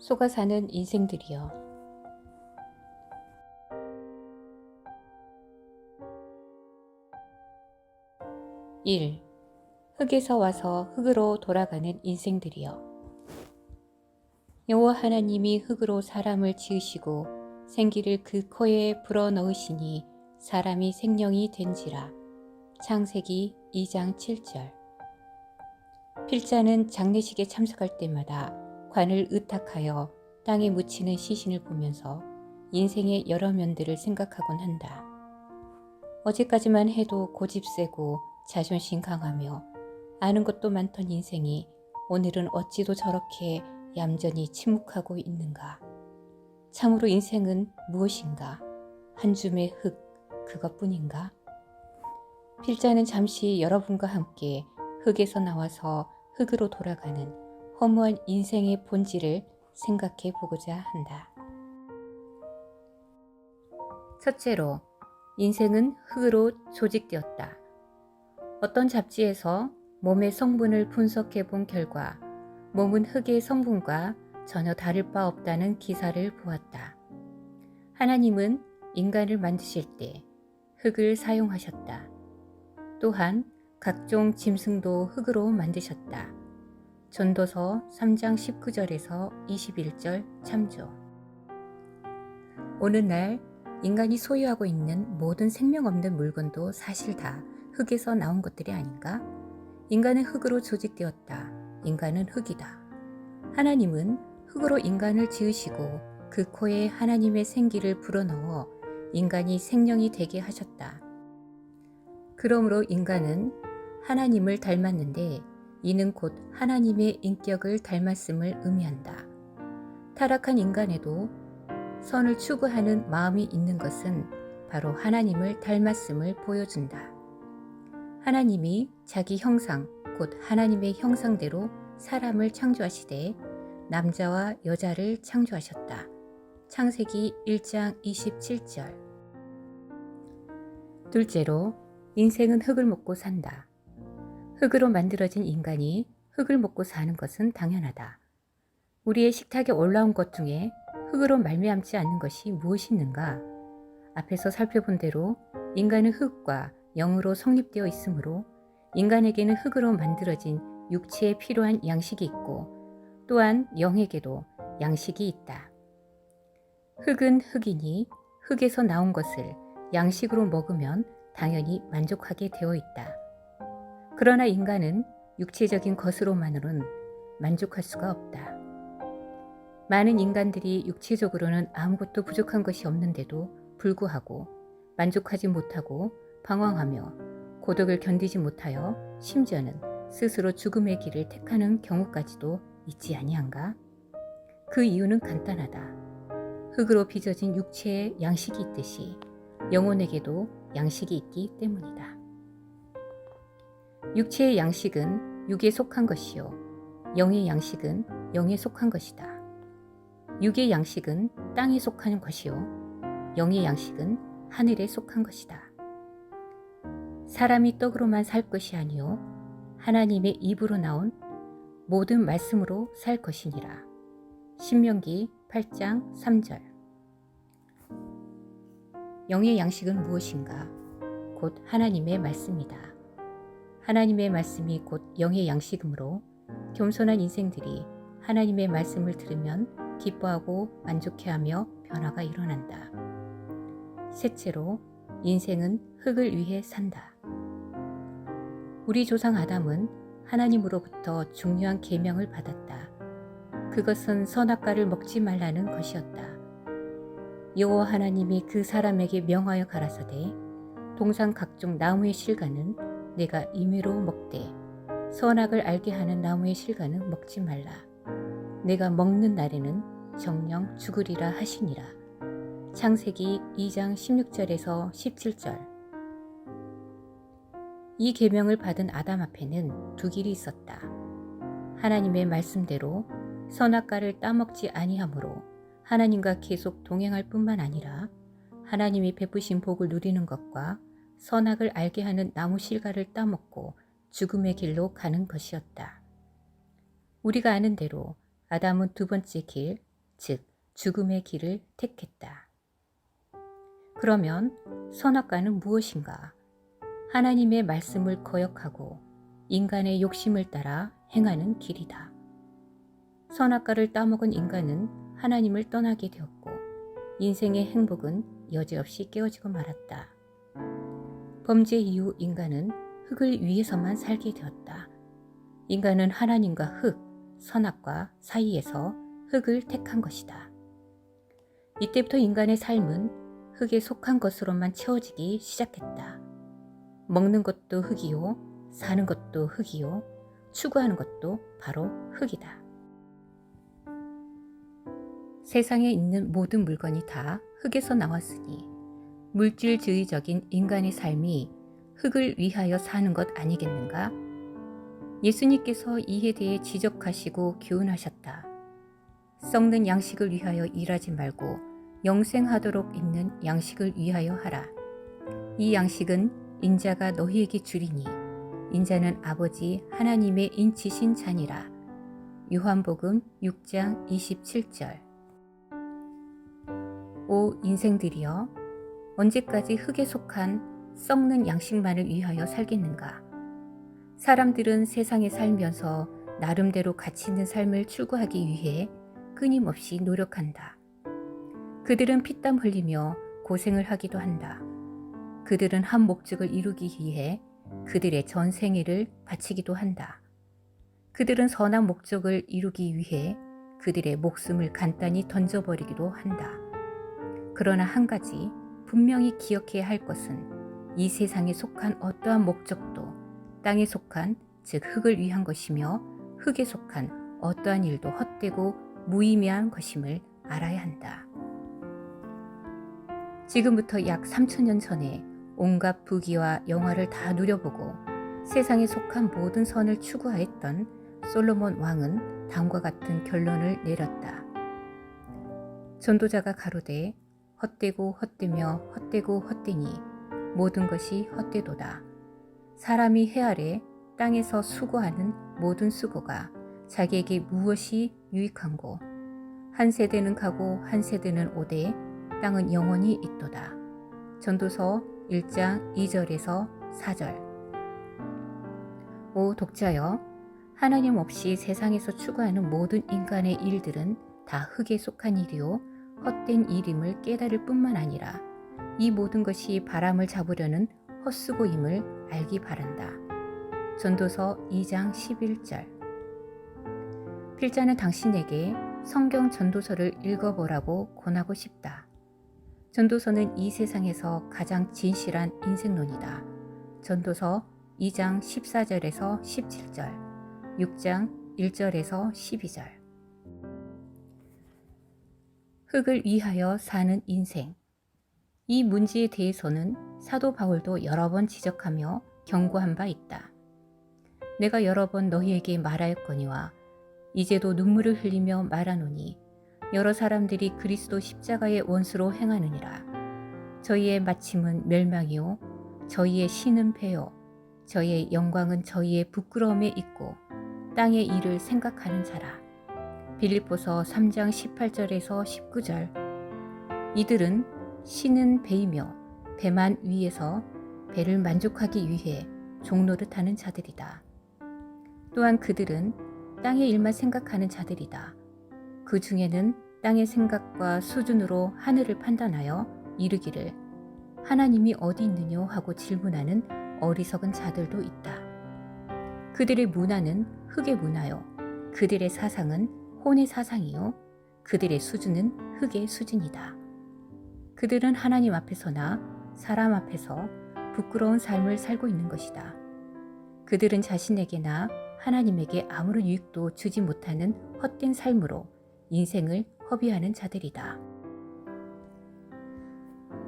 속아 사는 인생들이여. 1. 흙에서 와서 흙으로 돌아가는 인생들이여. 여호와 하나님이 흙으로 사람을 지으시고 생기를 그 코에 불어넣으시니 사람이 생명이 된지라. 창세기 2장 7절. 필자는 장례식에 참석할 때마다 관을 의탁하여 땅에 묻히는 시신을 보면서 인생의 여러 면들을 생각하곤 한다. 어제까지만 해도 고집세고 자존심 강하며 아는 것도 많던 인생이 오늘은 어찌도 저렇게 얌전히 침묵하고 있는가. 참으로 인생은 무엇인가? 한 줌의 흙, 그것뿐인가? 필자는 잠시 여러분과 함께 흙에서 나와서 흙으로 돌아가는 허무한 인생의 본질을 생각해 보고자 한다. 첫째로, 인생은 흙으로 조직되었다. 어떤 잡지에서 몸의 성분을 분석해 본 결과 몸은 흙의 성분과 전혀 다를 바 없다는 기사를 보았다. 하나님은 인간을 만드실 때 흙을 사용하셨다. 또한 각종 짐승도 흙으로 만드셨다. 전도서 3장 19절에서 21절 참조. 오늘날 인간이 소유하고 있는 모든 생명 없는 물건도 사실 다 흙에서 나온 것들이 아닌가? 인간은 흙으로 조직되었다. 인간은 흙이다. 하나님은 흙으로 인간을 지으시고 그 코에 하나님의 생기를 불어넣어 인간이 생명이 되게 하셨다. 그러므로 인간은 하나님을 닮았는데 이는 곧 하나님의 인격을 닮았음을 의미한다. 타락한 인간에도 선을 추구하는 마음이 있는 것은 바로 하나님을 닮았음을 보여준다. 하나님이 자기 형상, 곧 하나님의 형상대로 사람을 창조하시되 남자와 여자를 창조하셨다. 창세기 1장 27절. 둘째로, 인생은 흙을 먹고 산다. 흙으로 만들어진 인간이 흙을 먹고 사는 것은 당연하다. 우리의 식탁에 올라온 것 중에 흙으로 말미암지 않는 것이 무엇이 있는가? 앞에서 살펴본 대로 인간은 흙과 영으로 성립되어 있으므로 인간에게는 흙으로 만들어진 육체에 필요한 양식이 있고 또한 영에게도 양식이 있다. 흙은 흙이니 흙에서 나온 것을 양식으로 먹으면 당연히 만족하게 되어 있다. 그러나 인간은 육체적인 것으로만으로는 만족할 수가 없다. 많은 인간들이 육체적으로는 아무것도 부족한 것이 없는데도 불구하고 만족하지 못하고 방황하며 고독을 견디지 못하여 심지어는 스스로 죽음의 길을 택하는 경우까지도 있지 아니한가? 그 이유는 간단하다. 흙으로 빚어진 육체에 양식이 있듯이 영혼에게도 양식이 있기 때문이다. 육체의 양식은 육에 속한 것이요 영의 양식은 영에 속한 것이다. 육의 양식은 땅에 속한 것이요 영의 양식은 하늘에 속한 것이다. 사람이 떡으로만 살 것이 아니요 하나님의 입으로 나온 모든 말씀으로 살 것이니라. 신명기 8장 3절. 영의 양식은 무엇인가? 곧 하나님의 말씀이다. 하나님의 말씀이 곧 영의 양식이므로 겸손한 인생들이 하나님의 말씀을 들으면 기뻐하고 만족해하며 변화가 일어난다. 셋째로, 인생은 흙을 위해 산다. 우리 조상 아담은 하나님으로부터 중요한 계명을 받았다. 그것은 선악과를 먹지 말라는 것이었다. 여호와 하나님이 그 사람에게 명하여 가라사대 동산 각종 나무의 실과는 내가 임의로 먹되 선악을 알게 하는 나무의 실과는 먹지 말라. 내가 먹는 날에는 정녕 죽으리라 하시니라. 창세기 2장 16절에서 17절. 이 계명을 받은 아담 앞에는 두 길이 있었다. 하나님의 말씀대로 선악과를 따먹지 아니하므로 하나님과 계속 동행할 뿐만 아니라 하나님이 베푸신 복을 누리는 것과 선악을 알게 하는 나무 실과를 따먹고 죽음의 길로 가는 것이었다. 우리가 아는 대로 아담은 두 번째 길, 즉 죽음의 길을 택했다. 그러면 선악과는 무엇인가? 하나님의 말씀을 거역하고 인간의 욕심을 따라 행하는 길이다. 선악과를 따먹은 인간은 하나님을 떠나게 되었고 인생의 행복은 여지없이 깨어지고 말았다. 범죄 이후 인간은 흙을 위해서만 살게 되었다. 인간은 하나님과 흙, 선악과 사이에서 흙을 택한 것이다. 이때부터 인간의 삶은 흙에 속한 것으로만 채워지기 시작했다. 먹는 것도 흙이요, 사는 것도 흙이요, 추구하는 것도 바로 흙이다. 세상에 있는 모든 물건이 다 흙에서 나왔으니 물질주의적인 인간의 삶이 흙을 위하여 사는 것 아니겠는가? 예수님께서 이에 대해 지적하시고 교훈하셨다. 썩는 양식을 위하여 일하지 말고 영생하도록 있는 양식을 위하여 하라. 이 양식은 인자가 너희에게 주리니 인자는 아버지 하나님의 인치신 자니라. 요한복음 6장 27절. 오 인생들이여, 언제까지 흙에 속한 썩는 양식만을 위하여 살겠는가? 사람들은 세상에 살면서 나름대로 가치 있는 삶을 추구하기 위해 끊임없이 노력한다. 그들은 피땀 흘리며 고생을 하기도 한다. 그들은 한 목적을 이루기 위해 그들의 전 생애를 바치기도 한다. 그들은 선한 목적을 이루기 위해 그들의 목숨을 간단히 던져버리기도 한다. 그러나 한 가지 분명히 기억해야 할 것은 이 세상에 속한 어떠한 목적도 땅에 속한 즉 흙을 위한 것이며 흙에 속한 어떠한 일도 헛되고 무의미한 것임을 알아야 한다. 지금부터 약 3000년 전에 온갖 부귀와 영화를 다 누려보고 세상에 속한 모든 선을 추구하였던 솔로몬 왕은 다음과 같은 결론을 내렸다. 전도자가 가로되 헛되고 헛되며 헛되고 헛되니 모든 것이 헛되도다. 사람이 해 아래 땅에서 수고하는 모든 수고가 자기에게 무엇이 유익한고 한 세대는 가고 한 세대는 오되 땅은 영원히 있도다. 전도서 1장 2절에서 4절. 오 독자여, 하나님 없이 세상에서 추구하는 모든 인간의 일들은 다 흙에 속한 일이요 헛된 일임을 깨달을 뿐만 아니라 이 모든 것이 바람을 잡으려는 헛수고임을 알기 바란다. 전도서 2장 11절. 필자는 당신에게 성경 전도서를 읽어보라고 권하고 싶다. 전도서는 이 세상에서 가장 진실한 인생론이다. 전도서 2장 14절에서 17절, 6장 1절에서 12절. 흙을 위하여 사는 인생. 이 문제에 대해서는 사도 바울도 여러 번 지적하며 경고한 바 있다. 내가 여러 번 너희에게 말하였거니와 이제도 눈물을 흘리며 말하노니 여러 사람들이 그리스도 십자가의 원수로 행하느니라. 저희의 마침은 멸망이요 저희의 신은 패요 저희의 영광은 저희의 부끄러움에 있고 땅의 일을 생각하는 자라. 빌립보서 3장 18절에서 19절. 이들은 신은 배이며 배만 위에서 배를 만족하기 위해 종노릇하는 자들이다. 또한 그들은 땅의 일만 생각하는 자들이다. 그 중에는 땅의 생각과 수준으로 하늘을 판단하여 이르기를 하나님이 어디 있느뇨 하고 질문하는 어리석은 자들도 있다. 그들의 문화는 흙의 문화요 그들의 사상은 혼의 사상이요 그들의 수준은 흙의 수준이다. 그들은 하나님 앞에서나 사람 앞에서 부끄러운 삶을 살고 있는 것이다. 그들은 자신에게나 하나님에게 아무런 유익도 주지 못하는 헛된 삶으로 인생을 허비하는 자들이다.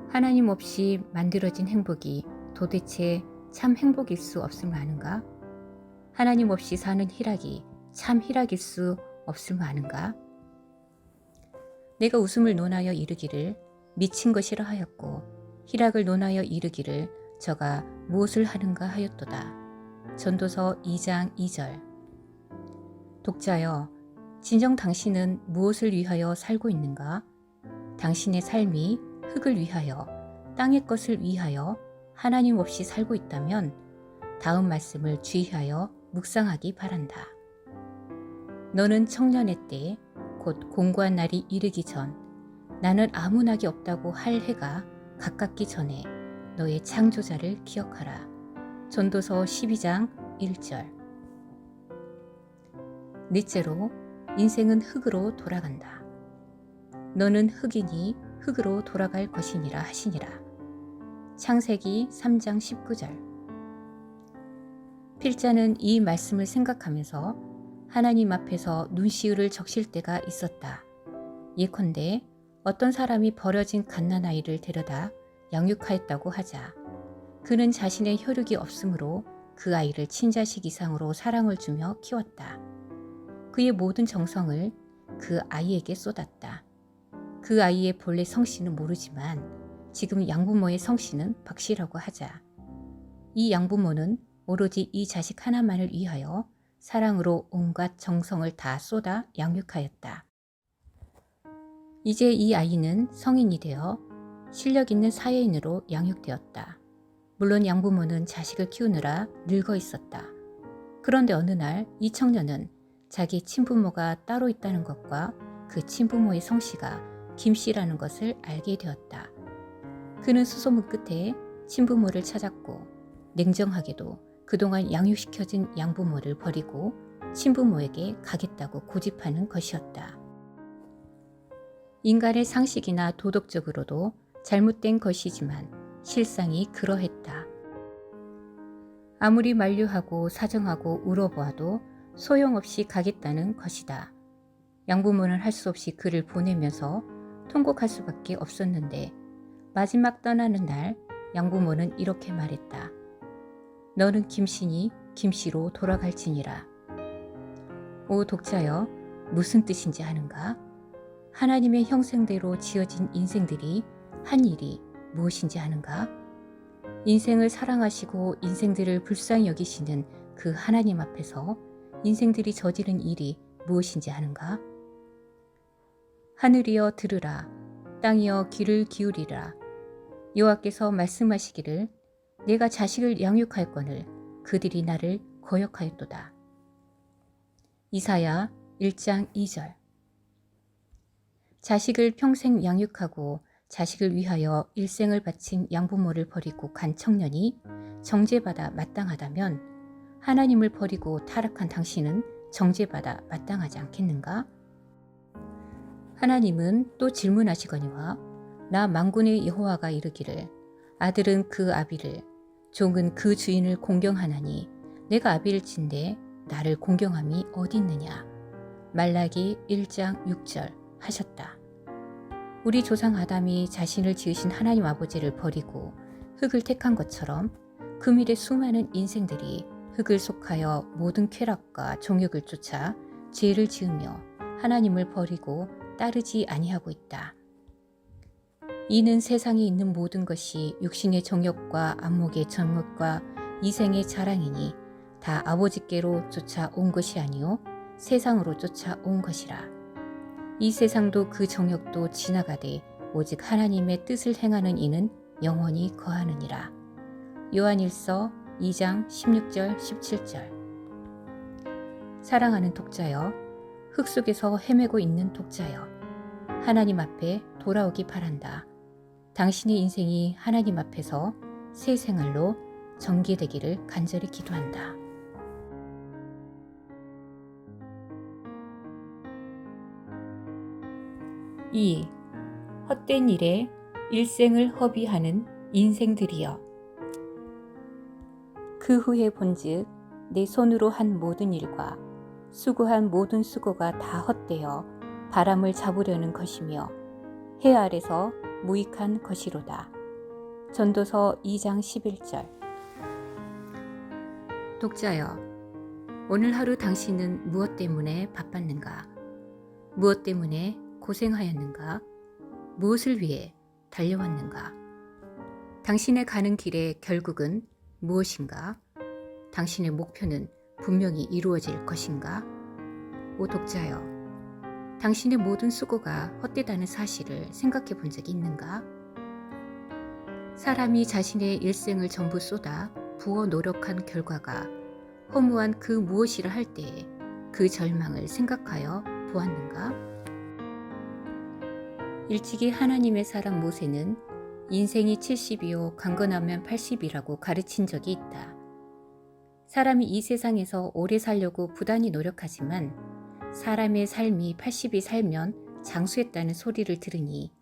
하나님 없이 만들어진 행복이 도대체 참 행복일 수 없음을 아는가? 하나님 없이 사는 희락이 참 희락일 수 없음을 아는가? 내가 웃음을 논하여 이르기를 미친 것이라 하였고 희락을 논하여 이르기를 저가 무엇을 하는가 하였도다. 전도서 2장 2절. 독자여, 진정 당신은 무엇을 위하여 살고 있는가? 당신의 삶이 흙을 위하여, 땅의 것을 위하여 하나님 없이 살고 있다면 다음 말씀을 주의하여 묵상하기 바란다. 너는 청년의 때, 곧 공고한 날이 이르기 전, 나는 아무 낙이 없다고 할 해가 가깝기 전에 너의 창조자를 기억하라. 전도서 12장 1절. 넷째로, 인생은 흙으로 돌아간다. 너는 흙이니 흙으로 돌아갈 것이니라 하시니라. 창세기 3장 19절. 필자는 이 말씀을 생각하면서 하나님 앞에서 눈시울을 적실 때가 있었다. 예컨대 어떤 사람이 버려진 갓난아이를 데려다 양육하였다고 하자. 그는 자신의 혈육이 없으므로 그 아이를 친자식 이상으로 사랑을 주며 키웠다. 그의 모든 정성을 그 아이에게 쏟았다. 그 아이의 본래 성씨는 모르지만 지금 양부모의 성씨는 박씨라고 하자. 이 양부모는 오로지 이 자식 하나만을 위하여 사랑으로 온갖 정성을 다 쏟아 양육하였다. 이제 이 아이는 성인이 되어 실력 있는 사회인으로 양육되었다. 물론 양부모는 자식을 키우느라 늙어 있었다. 그런데 어느 날 이 청년은 자기 친부모가 따로 있다는 것과 그 친부모의 성씨가 김씨라는 것을 알게 되었다. 그는 수소문 끝에 친부모를 찾았고 냉정하게도 그동안 양육시켜준 양부모를 버리고 친부모에게 가겠다고 고집하는 것이었다. 인간의 상식이나 도덕적으로도 잘못된 것이지만 실상이 그러했다. 아무리 만류하고 사정하고 울어보아도 소용없이 가겠다는 것이다. 양부모는 할 수 없이 그를 보내면서 통곡할 수밖에 없었는데 마지막 떠나는 날 양부모는 이렇게 말했다. 너는 김씨니 김씨로 돌아갈지니라. 오 독자여, 무슨 뜻인지 아는가? 하나님의 형상대로 지어진 인생들이 한 일이 무엇인지 아는가? 인생을 사랑하시고 인생들을 불쌍히 여기시는 그 하나님 앞에서 인생들이 저지른 일이 무엇인지 아는가? 하늘이여 들으라, 땅이여 귀를 기울이라. 여호와께서 말씀하시기를 내가 자식을 양육할거늘 그들이 나를 거역하였도다. 이사야 1장 2절. 자식을 평생 양육하고 자식을 위하여 일생을 바친 양부모를 버리고 간 청년이 정죄받아 마땅하다면 하나님을 버리고 타락한 당신은 정죄받아 마땅하지 않겠는가? 하나님은 또 질문하시거니와 나 만군의 여호와가 이르기를 아들은 그 아비를 종은 그 주인을 공경하나니 내가 아비일진대 나를 공경함이 어디 있느냐. 말라기 1장 6절 하셨다. 우리 조상 아담이 자신을 지으신 하나님 아버지를 버리고 흙을 택한 것처럼 금일의 수많은 인생들이 흙을 속하여 모든 쾌락과 종욕을 쫓아 죄를 지으며 하나님을 버리고 따르지 아니하고 있다. 이는 세상에 있는 모든 것이 육신의 정욕과 안목의 정욕과 이생의 자랑이니 다 아버지께로 쫓아온 것이 아니요 세상으로 쫓아온 것이라. 이 세상도 그 정욕도 지나가되 오직 하나님의 뜻을 행하는 이는 영원히 거하느니라. 요한일서 2장 16절 17절. 사랑하는 독자여, 흙 속에서 헤매고 있는 독자여, 하나님 앞에 돌아오기 바란다. 당신의 인생이 하나님 앞에서 새 생활로 전개되기를 간절히 기도한다. 2. 헛된 일에 일생을 허비하는 인생들이여. 그 후에 본즉 내 손으로 한 모든 일과 수고한 모든 수고가 다 헛되어 바람을 잡으려는 것이며 해 아래서 무익한 것이로다. 전도서 2장 11절. 독자여, 오늘 하루 당신은 무엇 때문에 바빴는가? 무엇 때문에 고생하였는가? 무엇을 위해 달려왔는가? 당신의 가는 길의 결국은 무엇인가? 당신의 목표는 분명히 이루어질 것인가? 오 독자여, 당신의 모든 수고가 헛되다는 사실을 생각해 본 적이 있는가? 사람이 자신의 일생을 전부 쏟아 부어 노력한 결과가 허무한 그 무엇이라 할 때에 그 절망을 생각하여 보았는가? 일찍이 하나님의 사람 모세는 인생이 70이요 강건하면 80이라고 가르친 적이 있다. 사람이 이 세상에서 오래 살려고 부단히 노력하지만 사람의 삶이 80이 살면 장수했다는 소리를 들으니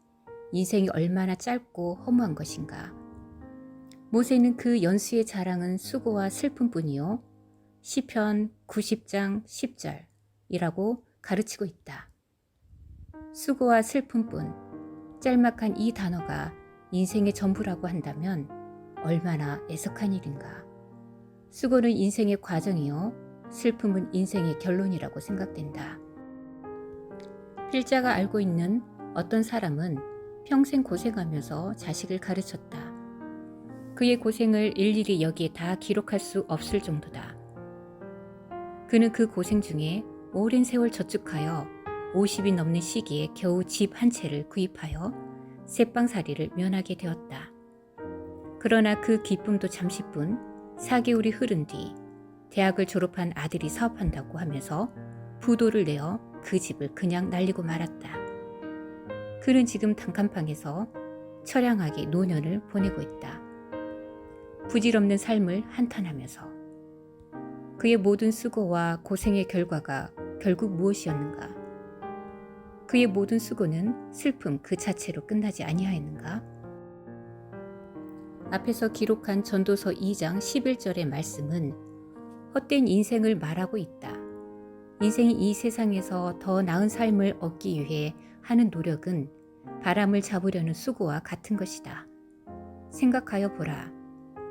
인생이 얼마나 짧고 허무한 것인가. 모세는 그 연수의 자랑은 수고와 슬픔뿐이요 시편 90장 10절이라고 가르치고 있다. 수고와 슬픔뿐, 짤막한 이 단어가 인생의 전부라고 한다면 얼마나 애석한 일인가. 수고는 인생의 과정이요 슬픔은 인생의 결론이라고 생각된다. 필자가 알고 있는 어떤 사람은 평생 고생하면서 자식을 가르쳤다. 그의 고생을 일일이 여기에 다 기록할 수 없을 정도다. 그는 그 고생 중에 오랜 세월 저축하여 50이 넘는 시기에 겨우 집 한 채를 구입하여 새빵살이를 면하게 되었다. 그러나 그 기쁨도 잠시뿐 4개월이 흐른 뒤 대학을 졸업한 아들이 사업한다고 하면서 부도를 내어 그 집을 그냥 날리고 말았다. 그는 지금 단칸방에서 처량하게 노년을 보내고 있다. 부질없는 삶을 한탄하면서 그의 모든 수고와 고생의 결과가 결국 무엇이었는가? 그의 모든 수고는 슬픔 그 자체로 끝나지 아니하였는가? 앞에서 기록한 전도서 2장 11절의 말씀은 헛된 인생을 말하고 있다. 인생이 이 세상에서 더 나은 삶을 얻기 위해 하는 노력은 바람을 잡으려는 수고와 같은 것이다. 생각하여 보라.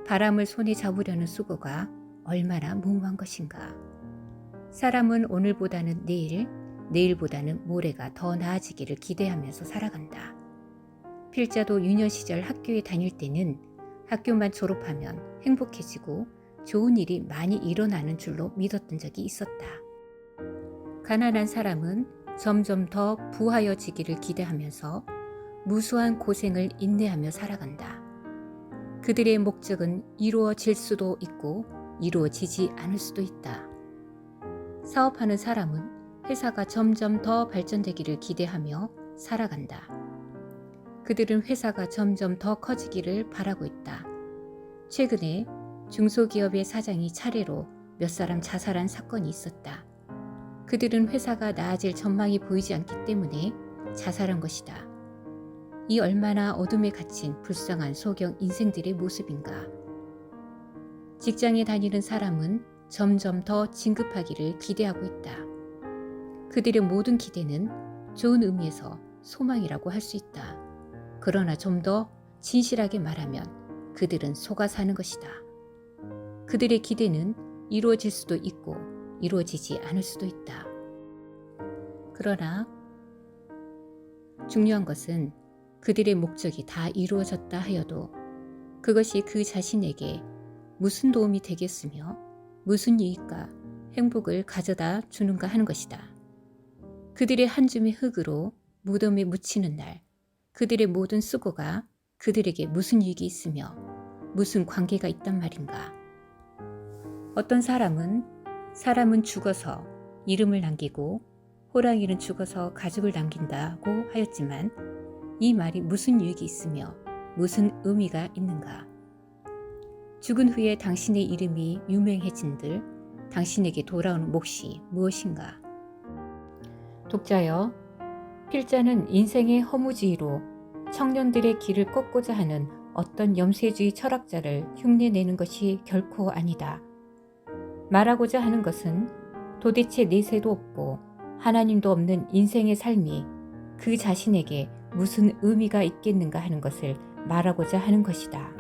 바람을 손에 잡으려는 수고가 얼마나 무모한 것인가. 사람은 오늘보다는 내일, 내일보다는 모레가 더 나아지기를 기대하면서 살아간다. 필자도 유년 시절 학교에 다닐 때는 학교만 졸업하면 행복해지고 좋은 일이 많이 일어나는 줄로 믿었던 적이 있었다. 가난한 사람은 점점 더 부하여지기를 기대하면서 무수한 고생을 인내하며 살아간다. 그들의 목적은 이루어질 수도 있고 이루어지지 않을 수도 있다. 사업하는 사람은 회사가 점점 더 발전되기를 기대하며 살아간다. 그들은 회사가 점점 더 커지기를 바라고 있다. 최근에 중소기업의 사장이 차례로 몇 사람 자살한 사건이 있었다. 그들은 회사가 나아질 전망이 보이지 않기 때문에 자살한 것이다. 이 얼마나 어둠에 갇힌 불쌍한 소경 인생들의 모습인가. 직장에 다니는 사람은 점점 더 진급하기를 기대하고 있다. 그들의 모든 기대는 좋은 의미에서 소망이라고 할 수 있다. 그러나 좀 더 진실하게 말하면 그들은 속아 사는 것이다. 그들의 기대는 이루어질 수도 있고 이루어지지 않을 수도 있다. 그러나 중요한 것은 그들의 목적이 다 이루어졌다 하여도 그것이 그 자신에게 무슨 도움이 되겠으며 무슨 유익과 행복을 가져다 주는가 하는 것이다. 그들의 한 줌의 흙으로 무덤에 묻히는 날 그들의 모든 수고가 그들에게 무슨 유익이 있으며 무슨 관계가 있단 말인가. 어떤 사람은 죽어서 이름을 남기고 호랑이는 죽어서 가죽을 남긴다고 하였지만 이 말이 무슨 유익이 있으며 무슨 의미가 있는가. 죽은 후에 당신의 이름이 유명해진들 당신에게 돌아오는 몫이 무엇인가. 독자여, 필자는 인생의 허무주의로 청년들의 길을 꺾고자 하는 어떤 염세주의 철학자를 흉내내는 것이 결코 아니다. 말하고자 하는 것은 도대체 내세도 없고 하나님도 없는 인생의 삶이 그 자신에게 무슨 의미가 있겠는가 하는 것을 말하고자 하는 것이다.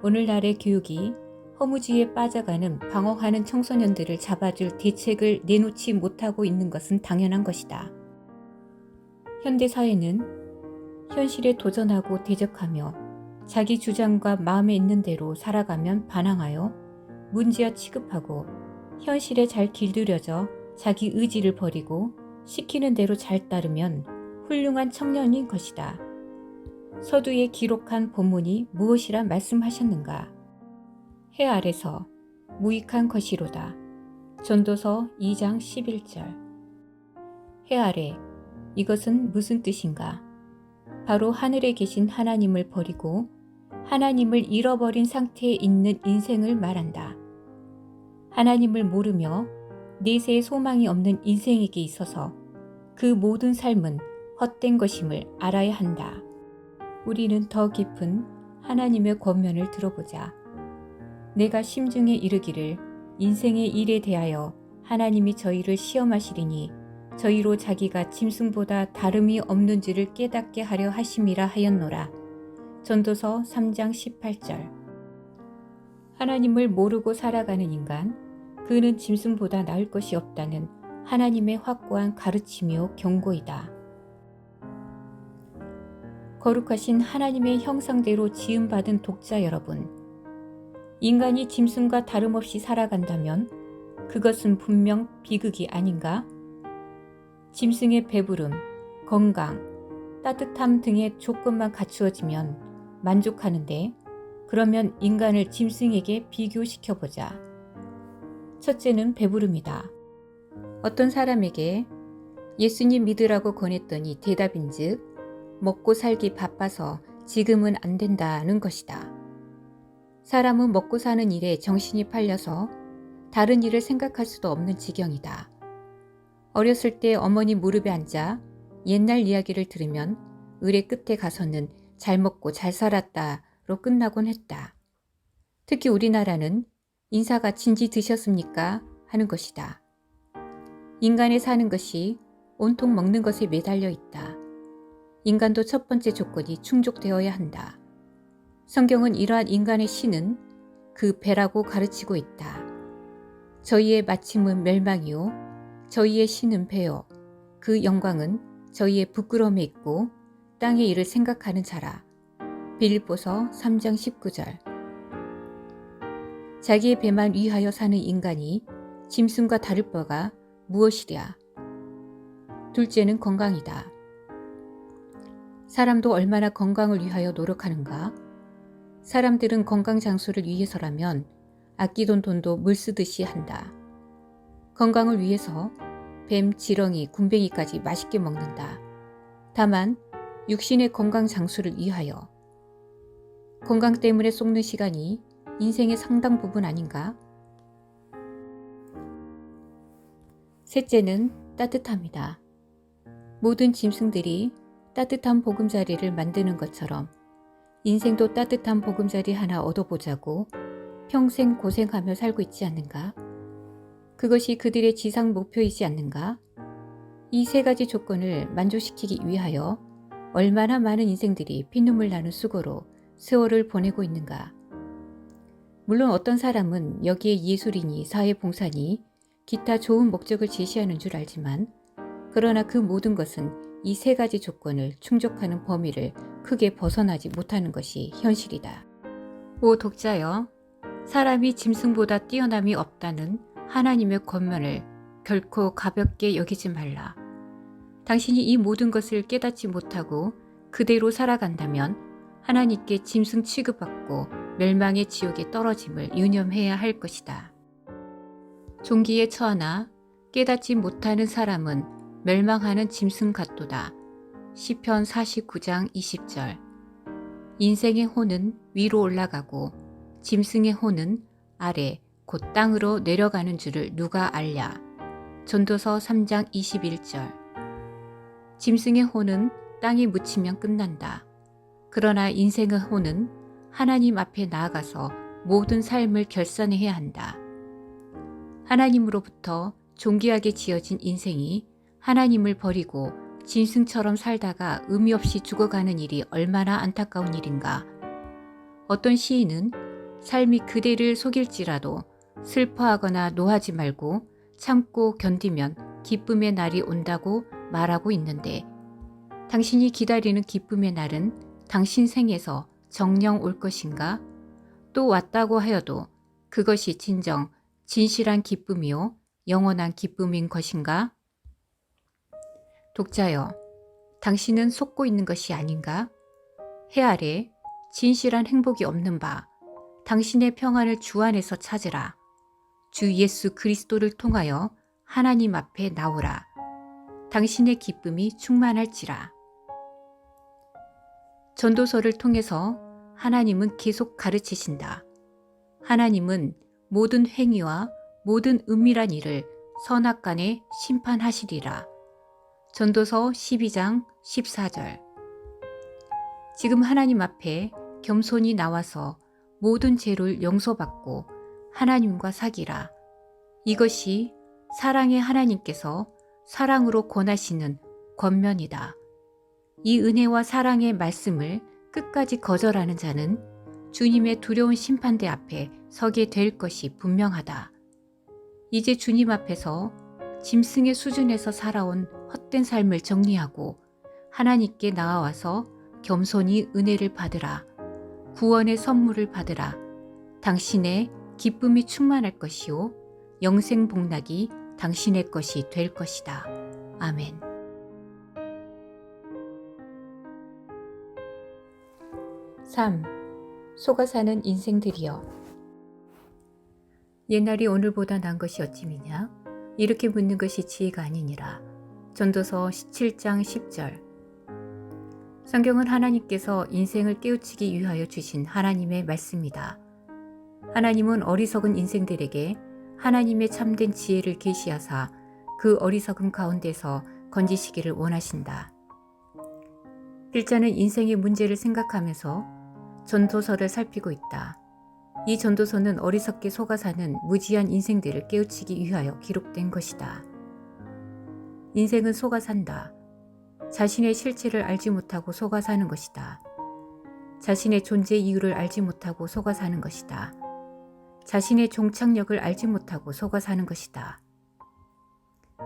오늘날의 교육이 허무주의에 빠져가는 방황하는 청소년들을 잡아줄 대책을 내놓지 못하고 있는 것은 당연한 것이다. 현대사회는 현실에 도전하고 대적하며 자기 주장과 마음에 있는 대로 살아가면 반항하여 문제와 취급하고 현실에 잘 길들여져 자기 의지를 버리고 시키는 대로 잘 따르면 훌륭한 청년인 것이다. 서두에 기록한 본문이 무엇이라 말씀하셨는가? 해 아래서 무익한 것이로다. 전도서 2장 11절. 해 아래, 이것은 무슨 뜻인가? 바로 하늘에 계신 하나님을 버리고 하나님을 잃어버린 상태에 있는 인생을 말한다. 하나님을 모르며 내세의 소망이 없는 인생에게 있어서 그 모든 삶은 헛된 것임을 알아야 한다. 우리는 더 깊은 하나님의 권면을 들어보자. 내가 심중에 이르기를 인생의 일에 대하여 하나님이 저희를 시험하시리니 저희로 자기가 짐승보다 다름이 없는지를 깨닫게 하려 하심이라 하였노라. 전도서 3장 18절. 하나님을 모르고 살아가는 인간, 그는 짐승보다 나을 것이 없다는 하나님의 확고한 가르침이요 경고이다. 거룩하신 하나님의 형상대로 지음받은 독자 여러분, 인간이 짐승과 다름없이 살아간다면 그것은 분명 비극이 아닌가? 짐승의 배부름, 건강, 따뜻함 등의 조건만 갖추어지면 만족하는데, 그러면 인간을 짐승에게 비교시켜보자. 첫째는 배부름이다. 어떤 사람에게 예수님 믿으라고 권했더니 대답인즉 먹고 살기 바빠서 지금은 안 된다는 것이다. 사람은 먹고 사는 일에 정신이 팔려서 다른 일을 생각할 수도 없는 지경이다. 어렸을 때 어머니 무릎에 앉아 옛날 이야기를 들으면 의례 끝에 가서는 잘 먹고 잘 살았다로 끝나곤 했다. 특히 우리나라는 인사가 진지 드셨습니까? 하는 것이다. 인간의 사는 것이 온통 먹는 것에 매달려 있다. 인간도 첫 번째 조건이 충족되어야 한다. 성경은 이러한 인간의 신은 그 배라고 가르치고 있다. 저희의 마침은 멸망이요 저희의 신은 배요 그 영광은 저희의 부끄러움에 있고 땅의 일을 생각하는 자라. 빌립보서 3장 19절. 자기의 배만 위하여 사는 인간이 짐승과 다를 바가 무엇이랴? 둘째는 건강이다. 사람도 얼마나 건강을 위하여 노력하는가? 사람들은 건강 장수를 위해서라면 아끼던 돈도 물 쓰듯이 한다. 건강을 위해서 뱀, 지렁이, 굼벵이까지 맛있게 먹는다. 다만 육신의 건강 장수를 위하여. 건강 때문에 쏟는 시간이 인생의 상당 부분 아닌가? 셋째는 따뜻함이다. 모든 짐승들이 따뜻한 보금자리를 만드는 것처럼 인생도 따뜻한 보금자리 하나 얻어보자고 평생 고생하며 살고 있지 않는가? 그것이 그들의 지상 목표이지 않는가? 이 세 가지 조건을 만족시키기 위하여 얼마나 많은 인생들이 피눈물 나는 수고로 세월을 보내고 있는가? 물론 어떤 사람은 여기에 예술이니 사회봉사니 기타 좋은 목적을 제시하는 줄 알지만, 그러나 그 모든 것은 이 세 가지 조건을 충족하는 범위를 크게 벗어나지 못하는 것이 현실이다. 오 독자여, 사람이 짐승보다 뛰어남이 없다는 하나님의 권면을 결코 가볍게 여기지 말라. 당신이 이 모든 것을 깨닫지 못하고 그대로 살아간다면 하나님께 짐승 취급받고 멸망의 지옥에 떨어짐을 유념해야 할 것이다. 종기에 처하나 깨닫지 못하는 사람은 멸망하는 짐승 같도다. 시편 49장 20절. 인생의 혼은 위로 올라가고 짐승의 혼은 아래 곧 땅으로 내려가는 줄을 누가 알랴. 전도서 3장 21절. 짐승의 혼은 땅에 묻히면 끝난다. 그러나 인생의 혼은 하나님 앞에 나아가서 모든 삶을 결산해야 한다. 하나님으로부터 존귀하게 지어진 인생이 하나님을 버리고 짐승처럼 살다가 의미 없이 죽어가는 일이 얼마나 안타까운 일인가. 어떤 시인은 삶이 그대를 속일지라도 슬퍼하거나 노하지 말고 참고 견디면 기쁨의 날이 온다고 말하고 있는데, 당신이 기다리는 기쁨의 날은 당신 생에서 정녕 올 것인가? 또 왔다고 하여도 그것이 진실한 기쁨이요 영원한 기쁨인 것인가? 독자여, 당신은 속고 있는 것이 아닌가? 해 아래 진실한 행복이 없는 바 당신의 평안을 주 안에서 찾으라. 주 예수 그리스도를 통하여 하나님 앞에 나오라. 당신의 기쁨이 충만할지라. 전도서를 통해서 하나님은 계속 가르치신다. 하나님은 모든 행위와 모든 은밀한 일을 선악간에 심판하시리라. 전도서 12장 14절. 지금 하나님 앞에 겸손히 나와서 모든 죄를 용서받고 하나님과 사귀라. 이것이 사랑의 하나님께서 사랑으로 권하시는 권면이다. 이 은혜와 사랑의 말씀을 끝까지 거절하는 자는 주님의 두려운 심판대 앞에 서게 될 것이 분명하다. 이제 주님 앞에서 짐승의 수준에서 살아온 헛된 삶을 정리하고 하나님께 나아와서 겸손히 은혜를 받으라. 구원의 선물을 받으라. 당신의 기쁨이 충만할 것이요 영생 복락이 당신의 것이 될 것이다. 아멘. 속아 사는 인생들이여. 옛날이 오늘보다 난 것이 어찌미냐? 이렇게 묻는 것이 지혜가 아니니라. 전도서 17장 10절. 성경은 하나님께서 인생을 깨우치기 위하여 주신 하나님의 말씀이다. 하나님은 어리석은 인생들에게 하나님의 참된 지혜를 계시하사 그 어리석음 가운데서 건지시기를 원하신다. 필자는 인생의 문제를 생각하면서 전도서를 살피고 있다. 이 전도서는 어리석게 속아 사는 무지한 인생들을 깨우치기 위하여 기록된 것이다. 인생은 속아 산다. 자신의 실체를 알지 못하고 속아 사는 것이다. 자신의 존재 이유를 알지 못하고 속아 사는 것이다. 자신의 종착역을 알지 못하고 속아 사는 것이다.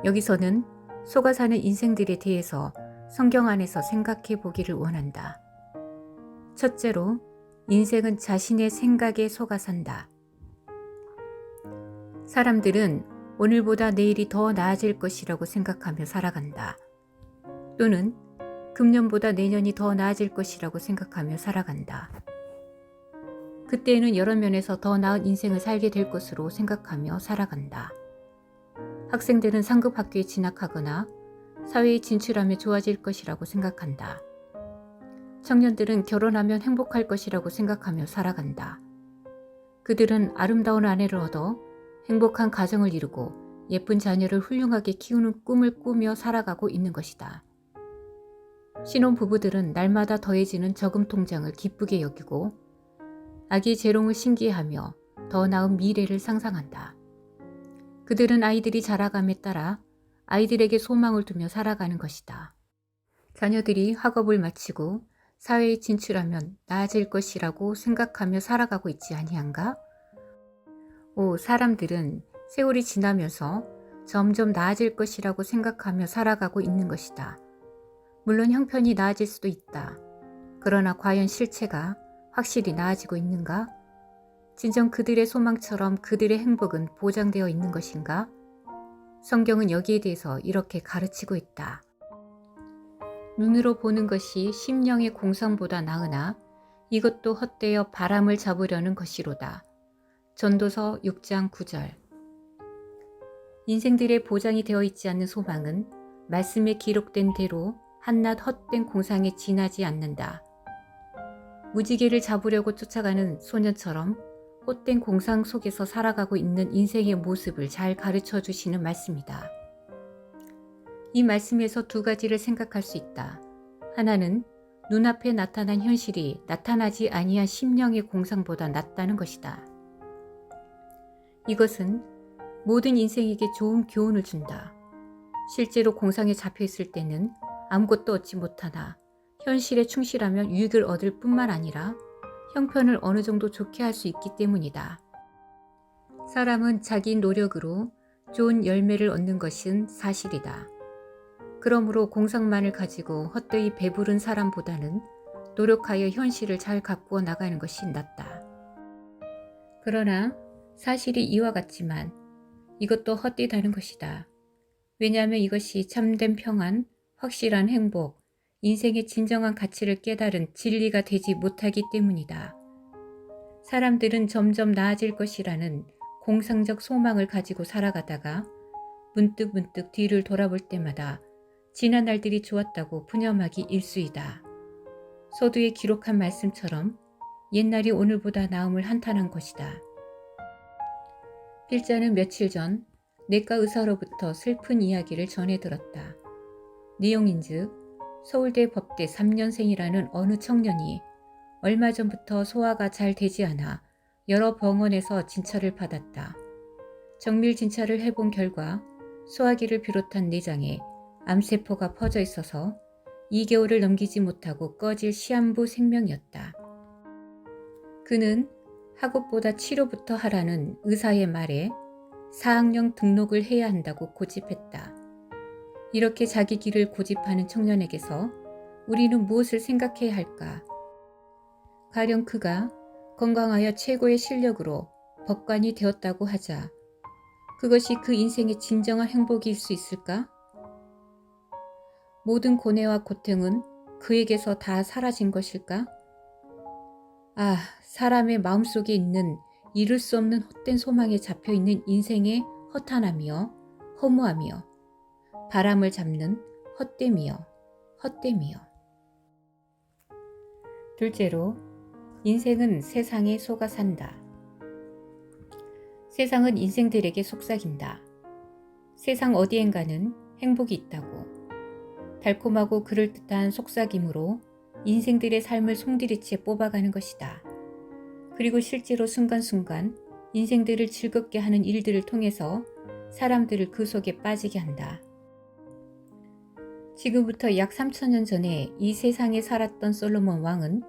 여기서는 속아 사는 인생들에 대해서 성경 안에서 생각해 보기를 원한다. 첫째로, 인생은 자신의 생각에 속아 산다. 사람들은 오늘보다 내일이 더 나아질 것이라고 생각하며 살아간다. 또는 금년보다 내년이 더 나아질 것이라고 생각하며 살아간다. 그때에는 여러 면에서 더 나은 인생을 살게 될 것으로 생각하며 살아간다. 학생들은 상급 학교에 진학하거나 사회에 진출하며 좋아질 것이라고 생각한다. 청년들은 결혼하면 행복할 것이라고 생각하며 살아간다. 그들은 아름다운 아내를 얻어 행복한 가정을 이루고 예쁜 자녀를 훌륭하게 키우는 꿈을 꾸며 살아가고 있는 것이다. 신혼부부들은 날마다 더해지는 저금 통장을 기쁘게 여기고 아기의 재롱을 신기해하며 더 나은 미래를 상상한다. 그들은 아이들이 자라감에 따라 아이들에게 소망을 두며 살아가는 것이다. 자녀들이 학업을 마치고 사회에 진출하면 나아질 것이라고 생각하며 살아가고 있지 아니한가? 사람들은 세월이 지나면서 점점 나아질 것이라고 생각하며 살아가고 있는 것이다. 물론 형편이 나아질 수도 있다. 그러나 과연 실체가 확실히 나아지고 있는가? 진정 그들의 소망처럼 그들의 행복은 보장되어 있는 것인가? 성경은 여기에 대해서 이렇게 가르치고 있다. 눈으로 보는 것이 심령의 공상보다 나으나 이것도 헛되어 바람을 잡으려는 것이로다. 전도서 6장 9절. 인생들의 보장이 되어 있지 않는 소망은 말씀에 기록된 대로 한낱 헛된 공상에 지나지 않는다. 무지개를 잡으려고 쫓아가는 소년처럼 헛된 공상 속에서 살아가고 있는 인생의 모습을 잘 가르쳐 주시는 말씀이다. 이 말씀에서 두 가지를 생각할 수 있다. 하나는 눈앞에 나타난 현실이 나타나지 아니한 심령의 공상보다 낫다는 것이다. 이것은 모든 인생에게 좋은 교훈을 준다. 실제로 공상에 잡혀 있을 때는 아무것도 얻지 못하나 현실에 충실하면 유익을 얻을 뿐만 아니라 형편을 어느 정도 좋게 할 수 있기 때문이다. 사람은 자기 노력으로 좋은 열매를 얻는 것은 사실이다. 그러므로 공상만을 가지고 헛되이 배부른 사람보다는 노력하여 현실을 잘 가꾸어 나가는 것이 낫다. 그러나 사실이 이와 같지만 이것도 헛되다는 것이다. 왜냐하면 이것이 참된 평안, 확실한 행복, 인생의 진정한 가치를 깨달은 진리가 되지 못하기 때문이다. 사람들은 점점 나아질 것이라는 공상적 소망을 가지고 살아가다가 문득문득 뒤를 돌아볼 때마다 지난 날들이 좋았다고 푸념하기 일쑤이다. 서두에 기록한 말씀처럼 옛날이 오늘보다 나음을 한탄한 것이다. 필자는 며칠 전 내과 의사로부터 슬픈 이야기를 전해 들었다. 내용인즉 서울대 법대 3년생이라는 어느 청년이 얼마 전부터 소화가 잘 되지 않아 여러 병원에서 진찰을 받았다. 정밀 진찰을 해본 결과 소화기를 비롯한 내장에 암세포가 퍼져 있어서 2개월을 넘기지 못하고 꺼질 시한부 생명이었다. 그는 학업보다 치료부터 하라는 의사의 말에 4학년 등록을 해야 한다고 고집했다. 이렇게 자기 길을 고집하는 청년에게서 우리는 무엇을 생각해야 할까? 가령 그가 건강하여 최고의 실력으로 법관이 되었다고 하자 그것이 그 인생의 진정한 행복일 수 있을까? 모든 고뇌와 고통은 그에게서 다 사라진 것일까? 아, 사람의 마음속에 있는 이룰 수 없는 헛된 소망에 잡혀있는 인생의 허탄함이여, 허무함이여, 바람을 잡는 헛됨이여, 헛됨이여. 둘째로, 인생은 세상에 속아 산다. 세상은 인생들에게 속삭인다. 세상 어디엔가는 행복이 있다고. 달콤하고 그럴듯한 속삭임으로 인생들의 삶을 송두리째 뽑아가는 것이다. 그리고 실제로 순간순간 인생들을 즐겁게 하는 일들을 통해서 사람들을 그 속에 빠지게 한다. 지금부터 약 3000년 전에 이 세상에 살았던 솔로몬 왕은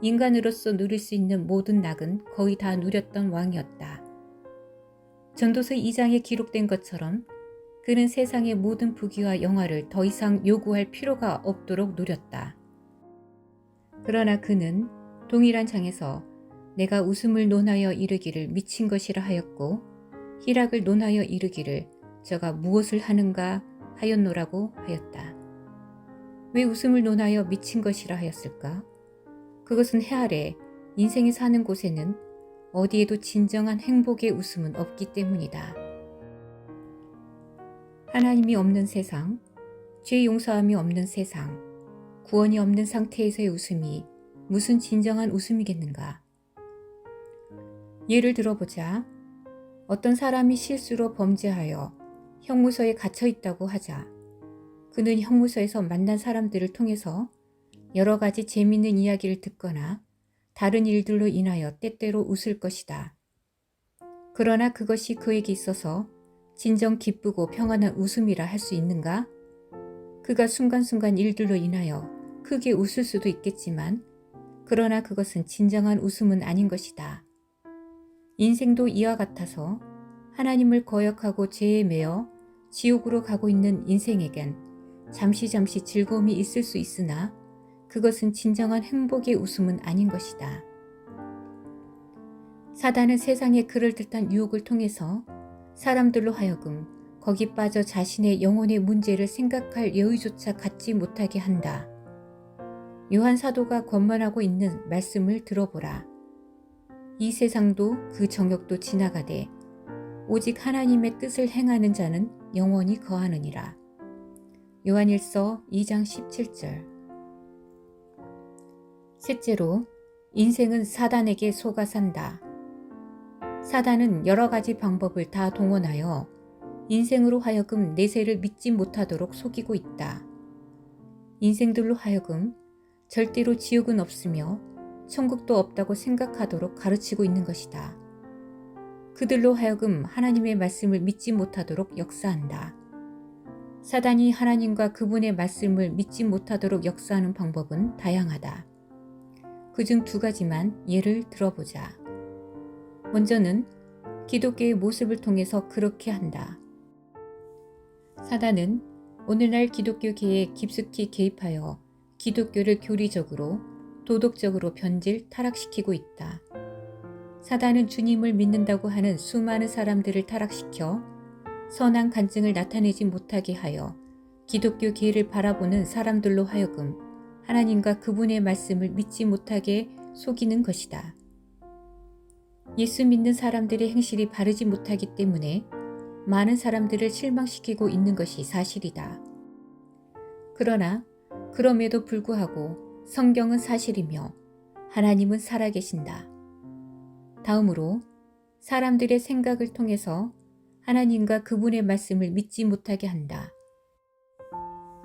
인간으로서 누릴 수 있는 모든 낙은 거의 다 누렸던 왕이었다. 전도서 2장에 기록된 것처럼 그는 세상의 모든 부귀와 영화를 더 이상 요구할 필요가 없도록 누렸다. 그러나 그는 동일한 장에서 내가 웃음을 논하여 이르기를 미친 것이라 하였고 희락을 논하여 이르기를 저가 무엇을 하는가 하였노라고 하였다. 왜 웃음을 논하여 미친 것이라 하였을까? 그것은 해 아래 인생이 사는 곳에는 어디에도 진정한 행복의 웃음은 없기 때문이다. 하나님이 없는 세상, 죄 용서함이 없는 세상, 구원이 없는 상태에서의 웃음이 무슨 진정한 웃음이겠는가? 예를 들어보자. 어떤 사람이 실수로 범죄하여 형무소에 갇혀 있다고 하자. 그는 형무소에서 만난 사람들을 통해서 여러 가지 재미있는 이야기를 듣거나 다른 일들로 인하여 때때로 웃을 것이다. 그러나 그것이 그에게 있어서 진정 기쁘고 평안한 웃음이라 할 수 있는가? 그가 순간순간 일들로 인하여 크게 웃을 수도 있겠지만 그러나 그것은 진정한 웃음은 아닌 것이다. 인생도 이와 같아서 하나님을 거역하고 죄에 매여 지옥으로 가고 있는 인생에겐 잠시 즐거움이 있을 수 있으나 그것은 진정한 행복의 웃음은 아닌 것이다. 사단은 세상의 그럴듯한 유혹을 통해서 사람들로 하여금 거기 빠져 자신의 영혼의 문제를 생각할 여유조차 갖지 못하게 한다. 요한 사도가 권면하고 있는 말씀을 들어보라. 이 세상도 그 정욕도 지나가되 오직 하나님의 뜻을 행하는 자는 영원히 거하느니라. 요한일서 2장 17절. 셋째로, 인생은 사단에게 속아 산다. 사단은 여러 가지 방법을 다 동원하여 인생으로 하여금 내세를 믿지 못하도록 속이고 있다. 인생들로 하여금 절대로 지옥은 없으며 천국도 없다고 생각하도록 가르치고 있는 것이다. 그들로 하여금 하나님의 말씀을 믿지 못하도록 역사한다. 사단이 하나님과 그분의 말씀을 믿지 못하도록 역사하는 방법은 다양하다. 그중 2가지만 예를 들어보자. 먼저는 기독교의 모습을 통해서 그렇게 한다. 사단은 오늘날 기독교계에 깊숙이 개입하여 기독교를 교리적으로, 도덕적으로 변질, 타락시키고 있다. 사단은 주님을 믿는다고 하는 수많은 사람들을 타락시켜 선한 간증을 나타내지 못하게 하여 기독교계를 바라보는 사람들로 하여금 하나님과 그분의 말씀을 믿지 못하게 속이는 것이다. 예수 믿는 사람들의 행실이 바르지 못하기 때문에 많은 사람들을 실망시키고 있는 것이 사실이다. 그러나 그럼에도 불구하고 성경은 사실이며 하나님은 살아계신다. 다음으로 사람들의 생각을 통해서 하나님과 그분의 말씀을 믿지 못하게 한다.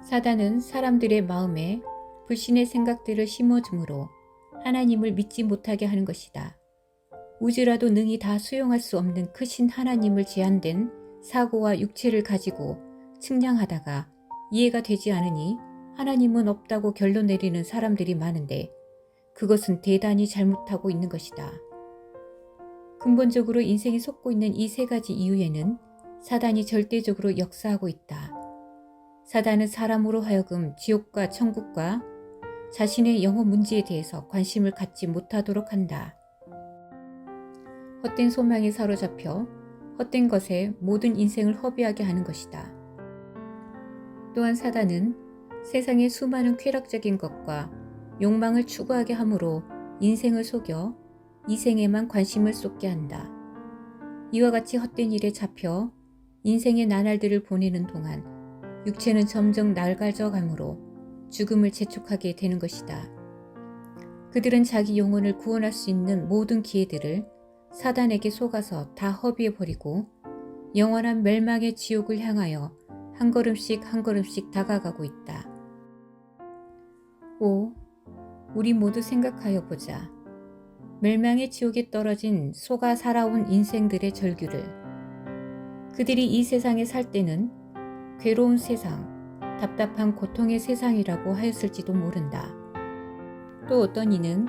사단은 사람들의 마음에 불신의 생각들을 심어주므로 하나님을 믿지 못하게 하는 것이다. 우주라도 능히 다 수용할 수 없는 크신 하나님을 제한된 사고와 육체를 가지고 측량하다가 이해가 되지 않으니 하나님은 없다고 결론 내리는 사람들이 많은데 그것은 대단히 잘못하고 있는 것이다. 근본적으로 인생이 속고 있는 이 세 가지 이유에는 사단이 절대적으로 역사하고 있다. 사단은 사람으로 하여금 지옥과 천국과 자신의 영혼 문제에 대해서 관심을 갖지 못하도록 한다. 헛된 소망에 사로잡혀 헛된 것에 모든 인생을 허비하게 하는 것이다. 또한 사단은 세상의 수많은 쾌락적인 것과 욕망을 추구하게 함으로 인생을 속여 이생에만 관심을 쏟게 한다. 이와 같이 헛된 일에 잡혀 인생의 나날들을 보내는 동안 육체는 점점 낡아져 가므로 죽음을 재촉하게 되는 것이다. 그들은 자기 영혼을 구원할 수 있는 모든 기회들을 사단에게 속아서 다 허비해버리고 영원한 멸망의 지옥을 향하여 한 걸음씩 한 걸음씩 다가가고 있다. 오, 우리 모두 생각하여 보자. 멸망의 지옥에 떨어진 속아 살아온 인생들의 절규를. 그들이 이 세상에 살 때는 괴로운 세상, 답답한 고통의 세상이라고 하였을지도 모른다. 또 어떤 이는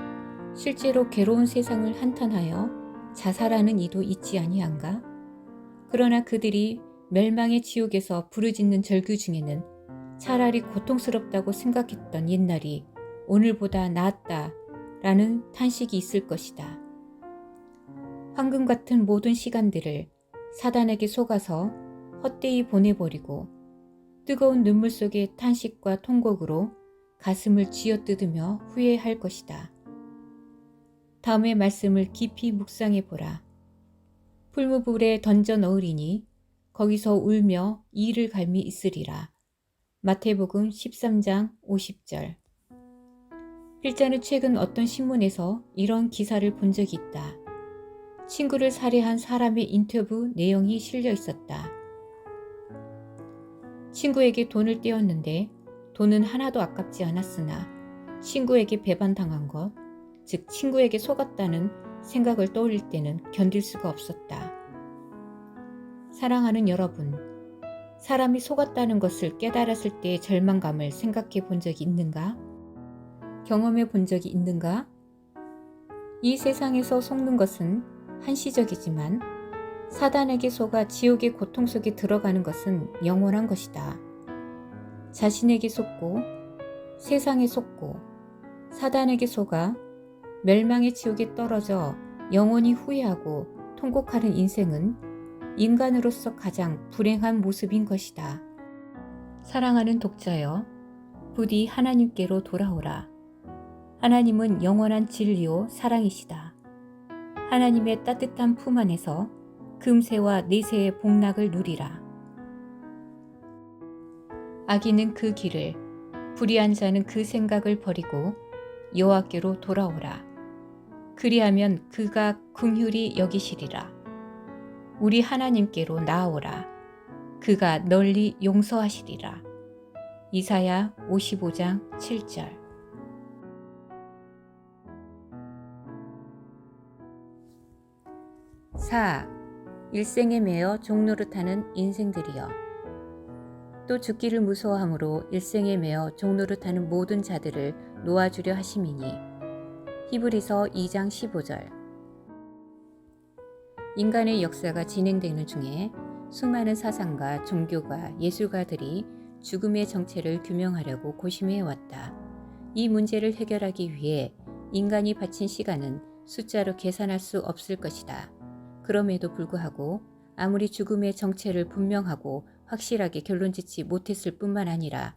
실제로 괴로운 세상을 한탄하여 자살하는 이도 있지 아니한가? 그러나 그들이 멸망의 지옥에서 부르짖는 절규 중에는 차라리 고통스럽다고 생각했던 옛날이 오늘보다 나았다 라는 탄식이 있을 것이다. 황금 같은 모든 시간들을 사단에게 속아서 헛되이 보내버리고 뜨거운 눈물 속의 탄식과 통곡으로 가슴을 쥐어뜯으며 후회할 것이다. 다음의 말씀을 깊이 묵상해 보라. 풀무불에 던져 넣으리니 거기서 울며 이를 갈미 있으리라. 마태복음 13장 50절. 필자는 최근 어떤 신문에서 이런 기사를 본 적이 있다. 친구를 살해한 사람의 인터뷰 내용이 실려 있었다. 친구에게 돈을 떼었는데 돈은 하나도 아깝지 않았으나 친구에게 배반당한 것, 즉 친구에게 속았다는 생각을 떠올릴 때는 견딜 수가 없었다. 사랑하는 여러분, 사람이 속았다는 것을 깨달았을 때의 절망감을 생각해 본 적이 있는가? 경험해 본 적이 있는가? 이 세상에서 속는 것은 한시적이지만 사단에게 속아 지옥의 고통 속에 들어가는 것은 영원한 것이다. 자신에게 속고 세상에 속고 사단에게 속아 멸망의 지옥에 떨어져 영원히 후회하고 통곡하는 인생은 인간으로서 가장 불행한 모습인 것이다. 사랑하는 독자여, 부디 하나님께로 돌아오라. 하나님은 영원한 진리요 사랑이시다. 하나님의 따뜻한 품 안에서 금세와 내세의 복락을 누리라. 악인은 그 길을, 불의한 자는 그 생각을 버리고 여호와께로 돌아오라. 그리하면 그가 긍휼히 여기시리라. 우리 하나님께로 나아오라. 그가 널리 용서하시리라. 이사야 55장 7절. 4. 일생에 매여 종노릇하는 인생들이여. 또 죽기를 무서워함으로 일생에 매여 종노릇하는 모든 자들을 놓아주려 하심이니. 히브리서 2장 15절. 인간의 역사가 진행되는 중에 수많은 사상가, 종교가, 예술가들이 죽음의 정체를 규명하려고 고심해왔다. 이 문제를 해결하기 위해 인간이 바친 시간은 숫자로 계산할 수 없을 것이다. 그럼에도 불구하고 아무리 죽음의 정체를 분명하고 확실하게 결론짓지 못했을 뿐만 아니라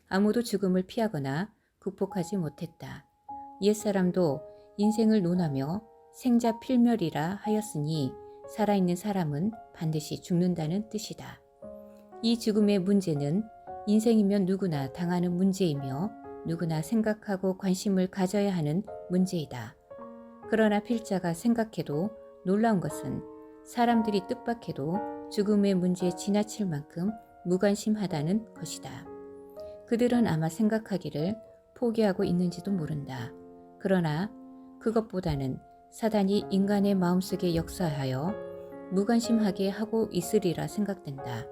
아무도 죽음을 피하거나 극복하지 못했다. 옛사람도 인생을 논하며 생자 필멸이라 하였으니 살아있는 사람은 반드시 죽는다는 뜻이다. 이 죽음의 문제는 인생이면 누구나 당하는 문제이며 누구나 생각하고 관심을 가져야 하는 문제이다. 그러나 필자가 생각해도 놀라운 것은 사람들이 뜻밖에도 죽음의 문제에 지나칠 만큼 무관심하다는 것이다. 그들은 아마 생각하기를 포기하고 있는지도 모른다. 그러나 그것보다는 사단이 인간의 마음속에 역사하여 무관심하게 하고 있으리라 생각된다.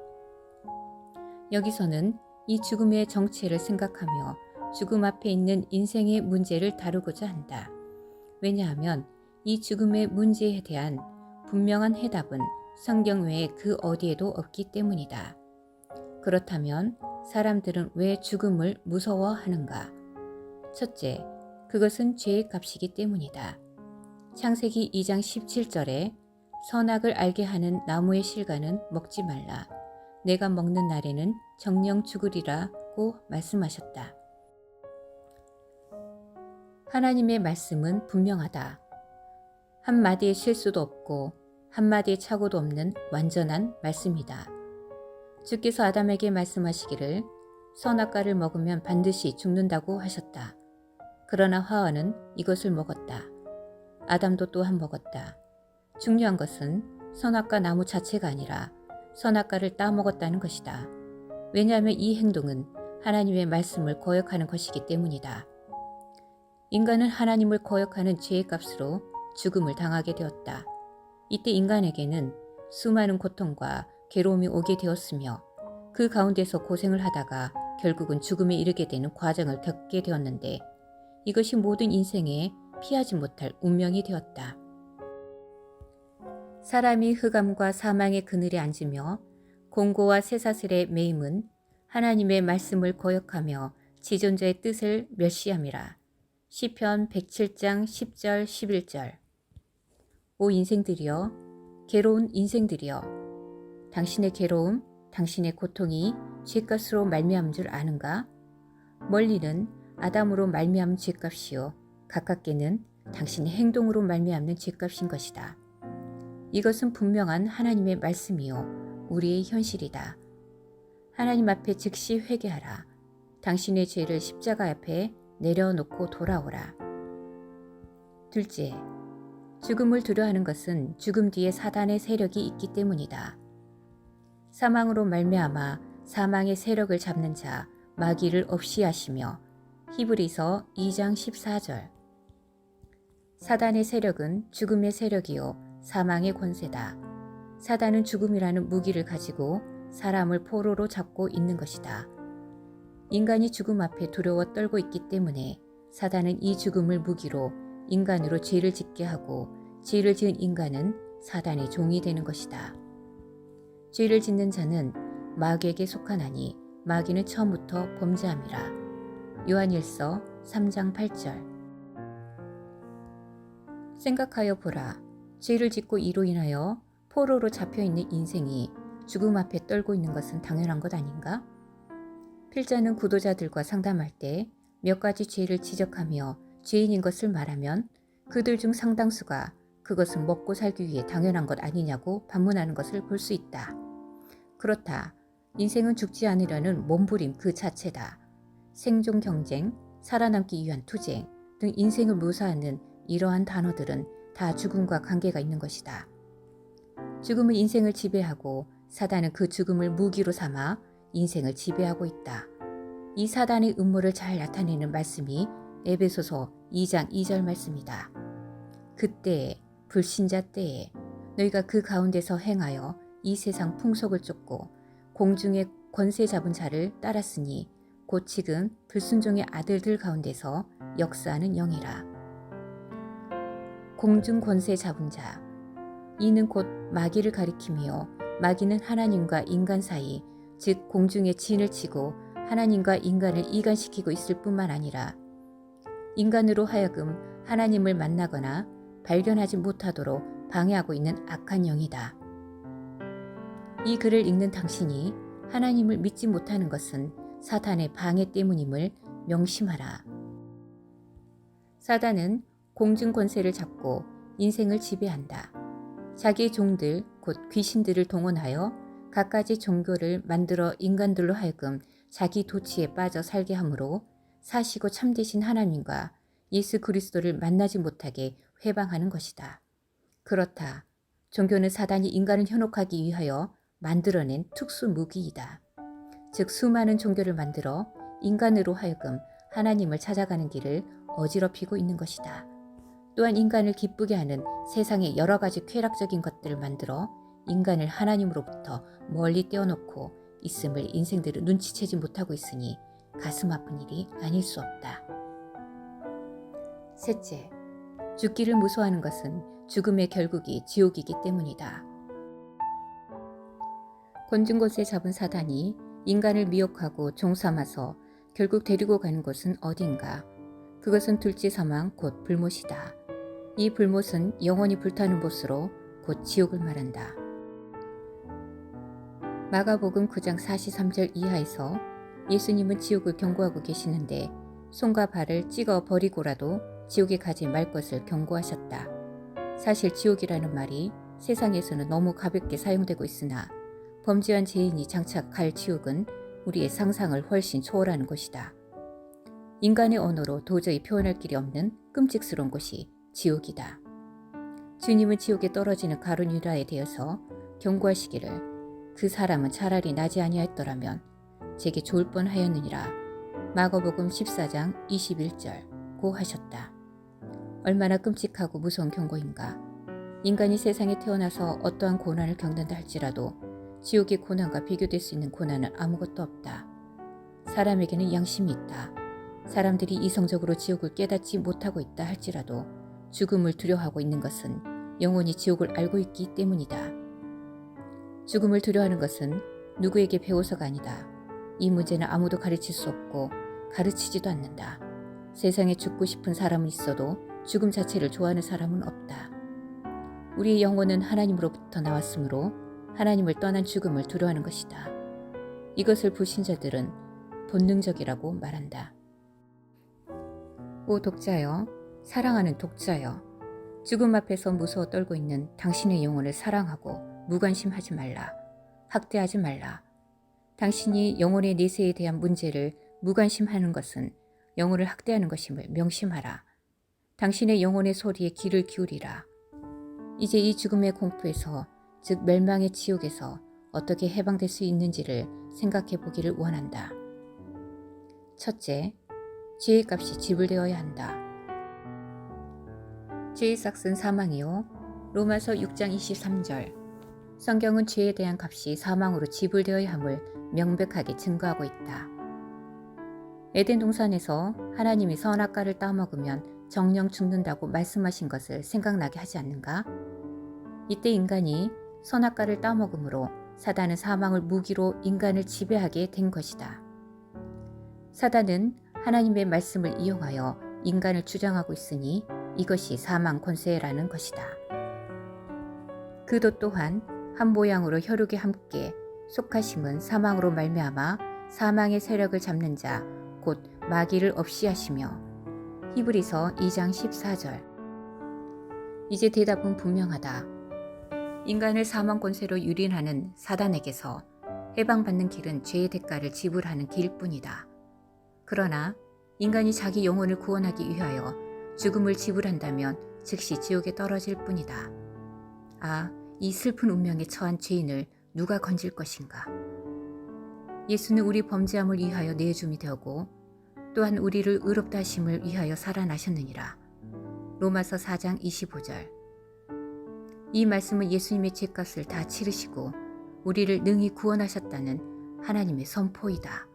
여기서는 이 죽음의 정체를 생각하며 죽음 앞에 있는 인생의 문제를 다루고자 한다. 왜냐하면 이 죽음의 문제에 대한 분명한 해답은 성경 외에 그 어디에도 없기 때문이다. 그렇다면 사람들은 왜 죽음을 무서워하는가? 첫째, 그것은 죄의 값이기 때문이다. 창세기 2장 17절에 선악을 알게 하는 나무의 실과는 먹지 말라. 내가 먹는 날에는 정녕 죽으리라고 말씀하셨다. 하나님의 말씀은 분명하다. 한마디의 실수도 없고 한마디의 착오도 없는 완전한 말씀이다. 주께서 아담에게 말씀하시기를 선악과를 먹으면 반드시 죽는다고 하셨다. 그러나 하와는 이것을 먹었다. 아담도 또한 먹었다. 중요한 것은 선악과 나무 자체가 아니라 선악과를 따먹었다는 것이다. 왜냐하면 이 행동은 하나님의 말씀을 거역하는 것이기 때문이다. 인간은 하나님을 거역하는 죄의 값으로 죽음을 당하게 되었다. 이때 인간에게는 수많은 고통과 괴로움이 오게 되었으며 그 가운데서 고생을 하다가 결국은 죽음에 이르게 되는 과정을 겪게 되었는데 이것이 모든 인생에 피하지 못할 운명이 되었다. 사람이 흑암과 사망의 그늘에 앉으며 공고와 쇠사슬에 매임은 하나님의 말씀을 거역하며 지존자의 뜻을 멸시함이라. 시편 107장 10절 11절. 오 인생들이여, 괴로운 인생들이여, 당신의 괴로움, 당신의 고통이 죄값으로 말미암은 줄 아는가? 멀리는 아담으로 말미암은 죄값이요 가깝게는 당신의 행동으로 말미암는 죄값인 것이다. 이것은 분명한 하나님의 말씀이요 우리의 현실이다. 하나님 앞에 즉시 회개하라. 당신의 죄를 십자가 앞에 내려놓고 돌아오라. 둘째, 죽음을 두려워하는 것은 죽음 뒤에 사단의 세력이 있기 때문이다. 사망으로 말미암아 사망의 세력을 잡는 자 마귀를 없이 하시며 히브리서 2장 14절. 사단의 세력은 죽음의 세력이요 사망의 권세다. 사단은 죽음이라는 무기를 가지고 사람을 포로로 잡고 있는 것이다. 인간이 죽음 앞에 두려워 떨고 있기 때문에 사단은 이 죽음을 무기로 인간으로 죄를 짓게 하고 죄를 지은 인간은 사단의 종이 되는 것이다. 죄를 짓는 자는 마귀에게 속하나니 마귀는 처음부터 범죄함이라. 요한일서 3장 8절. 생각하여 보라. 죄를 짓고 이로 인하여 포로로 잡혀있는 인생이 죽음 앞에 떨고 있는 것은 당연한 것 아닌가? 필자는 구도자들과 상담할 때 몇 가지 죄를 지적하며 죄인인 것을 말하면 그들 중 상당수가 그것은 먹고 살기 위해 당연한 것 아니냐고 반문하는 것을 볼 수 있다. 그렇다. 인생은 죽지 않으려는 몸부림 그 자체다. 생존 경쟁, 살아남기 위한 투쟁 등 인생을 묘사하는 이러한 단어들은 다 죽음과 관계가 있는 것이다. 죽음은 인생을 지배하고 사단은 그 죽음을 무기로 삼아 인생을 지배하고 있다. 이 사단의 음모를 잘 나타내는 말씀이 에베소서 2장 2절 말씀이다. 그때에 불신자 때에 너희가 그 가운데서 행하여 이 세상 풍속을 쫓고 공중의 권세 잡은 자를 따랐으니 곧 지금 불순종의 아들들 가운데서 역사하는 영이라. 공중 권세 잡은 자, 이는 곧 마귀를 가리키며 마귀는 하나님과 인간 사이 즉 공중의 진을 치고 하나님과 인간을 이간시키고 있을 뿐만 아니라 인간으로 하여금 하나님을 만나거나 발견하지 못하도록 방해하고 있는 악한 영이다. 이 글을 읽는 당신이 하나님을 믿지 못하는 것은 사탄의 방해 때문임을 명심하라. 사단은 공중 권세를 잡고 인생을 지배한다. 자기의 종들 곧 귀신들을 동원하여 갖가지 종교를 만들어 인간들로 하여금 자기 도취에 빠져 살게 하므로 사시고 참되신 하나님과 예수 그리스도를 만나지 못하게 회방하는 것이다. 그렇다. 종교는 사단이 인간을 현혹하기 위하여 만들어낸 특수 무기이다. 즉 수많은 종교를 만들어 인간으로 하여금 하나님을 찾아가는 길을 어지럽히고 있는 것이다. 또한 인간을 기쁘게 하는 세상의 여러 가지 쾌락적인 것들을 만들어 인간을 하나님으로부터 멀리 떼어놓고 있음을 인생들은 눈치채지 못하고 있으니 가슴 아픈 일이 아닐 수 없다. 셋째, 죽기를 무서워하는 것은 죽음의 결국이 지옥이기 때문이다. 곤증곳에 잡은 사단이 인간을 미혹하고 종삼아서 결국 데리고 가는 곳은 어딘가. 그것은 둘째 사망 곧 불못이다. 이 불못은 영원히 불타는 못으로 곧 지옥을 말한다. 마가복음 9장 43절 이하에서 예수님은 지옥을 경고하고 계시는데 손과 발을 찍어 버리고라도 지옥에 가지 말 것을 경고하셨다. 사실 지옥이라는 말이 세상에서는 너무 가볍게 사용되고 있으나 범죄한 죄인이 장차 갈 지옥은 우리의 상상을 훨씬 초월하는 곳이다. 인간의 언어로 도저히 표현할 길이 없는 끔찍스러운 곳이 지옥이다. 주님은 지옥에 떨어지는 가룟 유다에 대해서 경고하시기를 그 사람은 차라리 나지 아니하였더라면 제게 좋을 뻔하였느니라. 마가복음 14장 21절 고 하셨다. 얼마나 끔찍하고 무서운 경고인가. 인간이 세상에 태어나서 어떠한 고난을 겪는다 할지라도 지옥의 고난과 비교될 수 있는 고난은 아무것도 없다. 사람에게는 양심이 있다. 사람들이 이성적으로 지옥을 깨닫지 못하고 있다 할지라도 죽음을 두려워하고 있는 것은 영원히 지옥을 알고 있기 때문이다. 죽음을 두려워하는 것은 누구에게 배워서가 아니다. 이 문제는 아무도 가르칠 수 없고 가르치지도 않는다. 세상에 죽고 싶은 사람은 있어도 죽음 자체를 좋아하는 사람은 없다. 우리의 영혼은 하나님으로부터 나왔으므로 하나님을 떠난 죽음을 두려워하는 것이다. 이것을 불신자들은 본능적이라고 말한다. 오 독자여, 사랑하는 독자여, 죽음 앞에서 무서워 떨고 있는 당신의 영혼을 사랑하고 무관심하지 말라. 학대하지 말라. 당신이 영혼의 내세에 대한 문제를 무관심하는 것은 영혼을 학대하는 것임을 명심하라. 당신의 영혼의 소리에 귀를 기울이라. 이제 이 죽음의 공포에서 즉 멸망의 지옥에서 어떻게 해방될 수 있는지를 생각해 보기를 원한다. 첫째, 죄의 값이 지불되어야 한다. 죄의 삭은 사망이요. 로마서 6장 23절. 성경은 죄에 대한 값이 사망으로 지불되어야 함을 명백하게 증거하고 있다. 에덴 동산에서 하나님이 선악과를 따먹으면 정령 죽는다고 말씀하신 것을 생각나게 하지 않는가? 이때 인간이 선악과를 따먹음으로 사단은 사망을 무기로 인간을 지배하게 된 것이다. 사단은 하나님의 말씀을 이용하여 인간을 주장하고 있으니 이것이 사망 권세라는 것이다. 그도 또한 한 모양으로 혈육에 함께 속하심은 사망으로 말미암아 사망의 세력을 잡는 자 곧 마귀를 없이 하시며 히브리서 2장 14절. 이제 대답은 분명하다. 인간을 사망 권세로 유린하는 사단에게서 해방받는 길은 죄의 대가를 지불하는 길뿐이다. 그러나 인간이 자기 영혼을 구원하기 위하여 죽음을 지불한다면 즉시 지옥에 떨어질 뿐이다. 아, 이 슬픈 운명에 처한 죄인을 누가 건질 것인가? 예수는 우리 범죄함을 위하여 내줌이 되었고 또한 우리를 의롭다 하심을 위하여 살아나셨느니라. 로마서 4장 25절. 이 말씀은 예수님의 죄값을 다 치르시고 우리를 능히 구원하셨다는 하나님의 선포이다.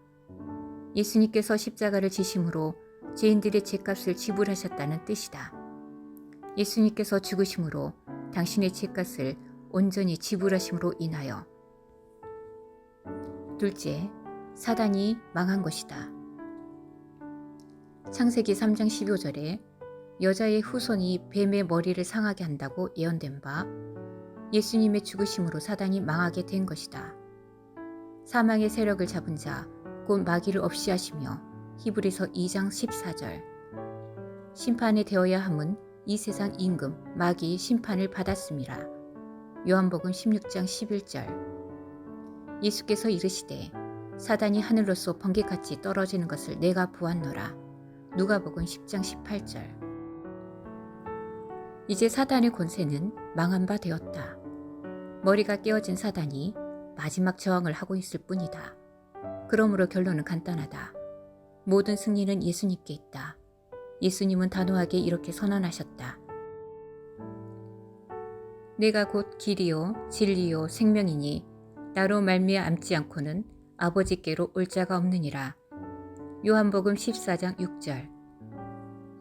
예수님께서 십자가를 지심으로 죄인들의 죄값을 지불하셨다는 뜻이다. 예수님께서 죽으심으로 당신의 죄값을 온전히 지불하심으로 인하여. 둘째, 사단이 망한 것이다. 창세기 3장 15절에 여자의 후손이 뱀의 머리를 상하게 한다고 예언된 바 예수님의 죽으심으로 사단이 망하게 된 것이다. 사망의 세력을 잡은 자 곧 마귀를 없이 하시며 히브리서 2장 14절. 심판에 되어야 함은 이 세상 임금 마귀의 심판을 받았음이라. 요한복음 16장 11절. 예수께서 이르시되 사단이 하늘로서 번개같이 떨어지는 것을 내가 보았노라. 누가복음 10장 18절. 이제 사단의 권세는 망한 바 되었다. 머리가 깨어진 사단이 마지막 저항을 하고 있을 뿐이다. 그러므로 결론은 간단하다. 모든 승리는 예수님께 있다. 예수님은 단호하게 이렇게 선언하셨다. 내가 곧 길이요 진리요 생명이니 나로 말미암지 않고는 아버지께로 올 자가 없느니라. 요한복음 14장 6절.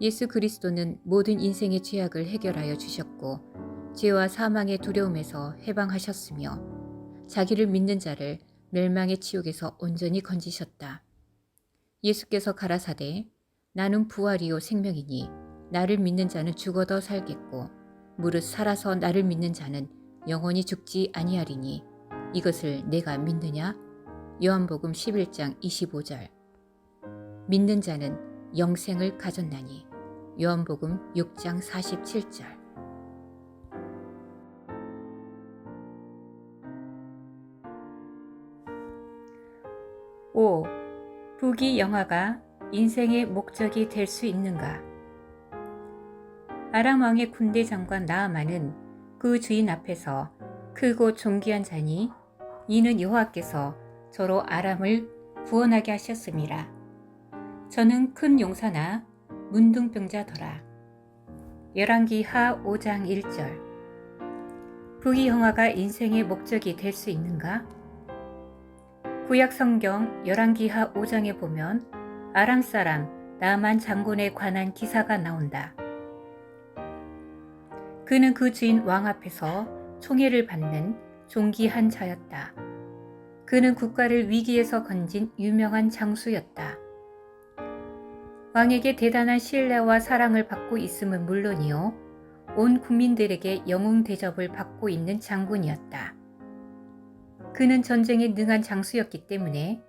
예수 그리스도는 모든 인생의 죄악을 해결하여 주셨고 죄와 사망의 두려움에서 해방하셨으며 자기를 믿는 자를 멸망의 지옥에서 온전히 건지셨다. 예수께서 가라사대 나는 부활이요 생명이니 나를 믿는 자는 죽어도 살겠고 무릇 살아서 나를 믿는 자는 영원히 죽지 아니하리니 이것을 내가 믿느냐? 요한복음 11장 25절. 믿는 자는 영생을 가졌나니. 요한복음 6장 47절. 5. 부귀영화가 인생의 목적이 될 수 있는가? 아람 왕의 군대 장관 나아만은 그 주인 앞에서 크고 존귀한 자니 이는 여호와께서 저로 아람을 구원하게 하셨음이라. 저는 큰 용사나 문둥병자더라. 열왕기하 5장 1절. 부귀영화가 인생의 목적이 될 수 있는가? 구약성경 열왕기하 5장에 보면 아람 사람 나만 장군에 관한 기사가 나온다. 그는 그 주인 왕 앞에서 총애를 받는 존귀한 자였다. 그는 국가를 위기에서 건진 유명한 장수였다. 왕에게 대단한 신뢰와 사랑을 받고 있음은 물론이요, 온 국민들에게 영웅 대접을 받고 있는 장군이었다. 그는 전쟁에 능한 장수였기 때문에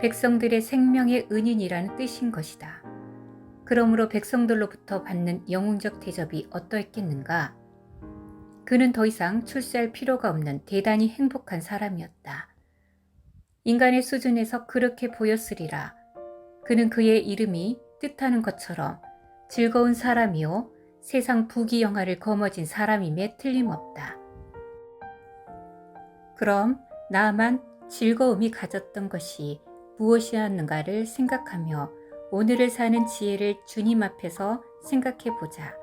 백성들의 생명의 은인이라는 뜻인 것이다. 그러므로 백성들로부터 받는 영웅적 대접이 어떠했겠는가? 그는 더 이상 출세할 필요가 없는 대단히 행복한 사람이었다. 인간의 수준에서 그렇게 보였으리라. 그는 그의 이름이 뜻하는 것처럼 즐거운 사람이요 세상 부귀영화를 거머쥔 사람임에 틀림없다. 그럼 나만 즐거움이 가졌던 것이 무엇이었는가를 생각하며 오늘을 사는 지혜를 주님 앞에서 생각해 보자.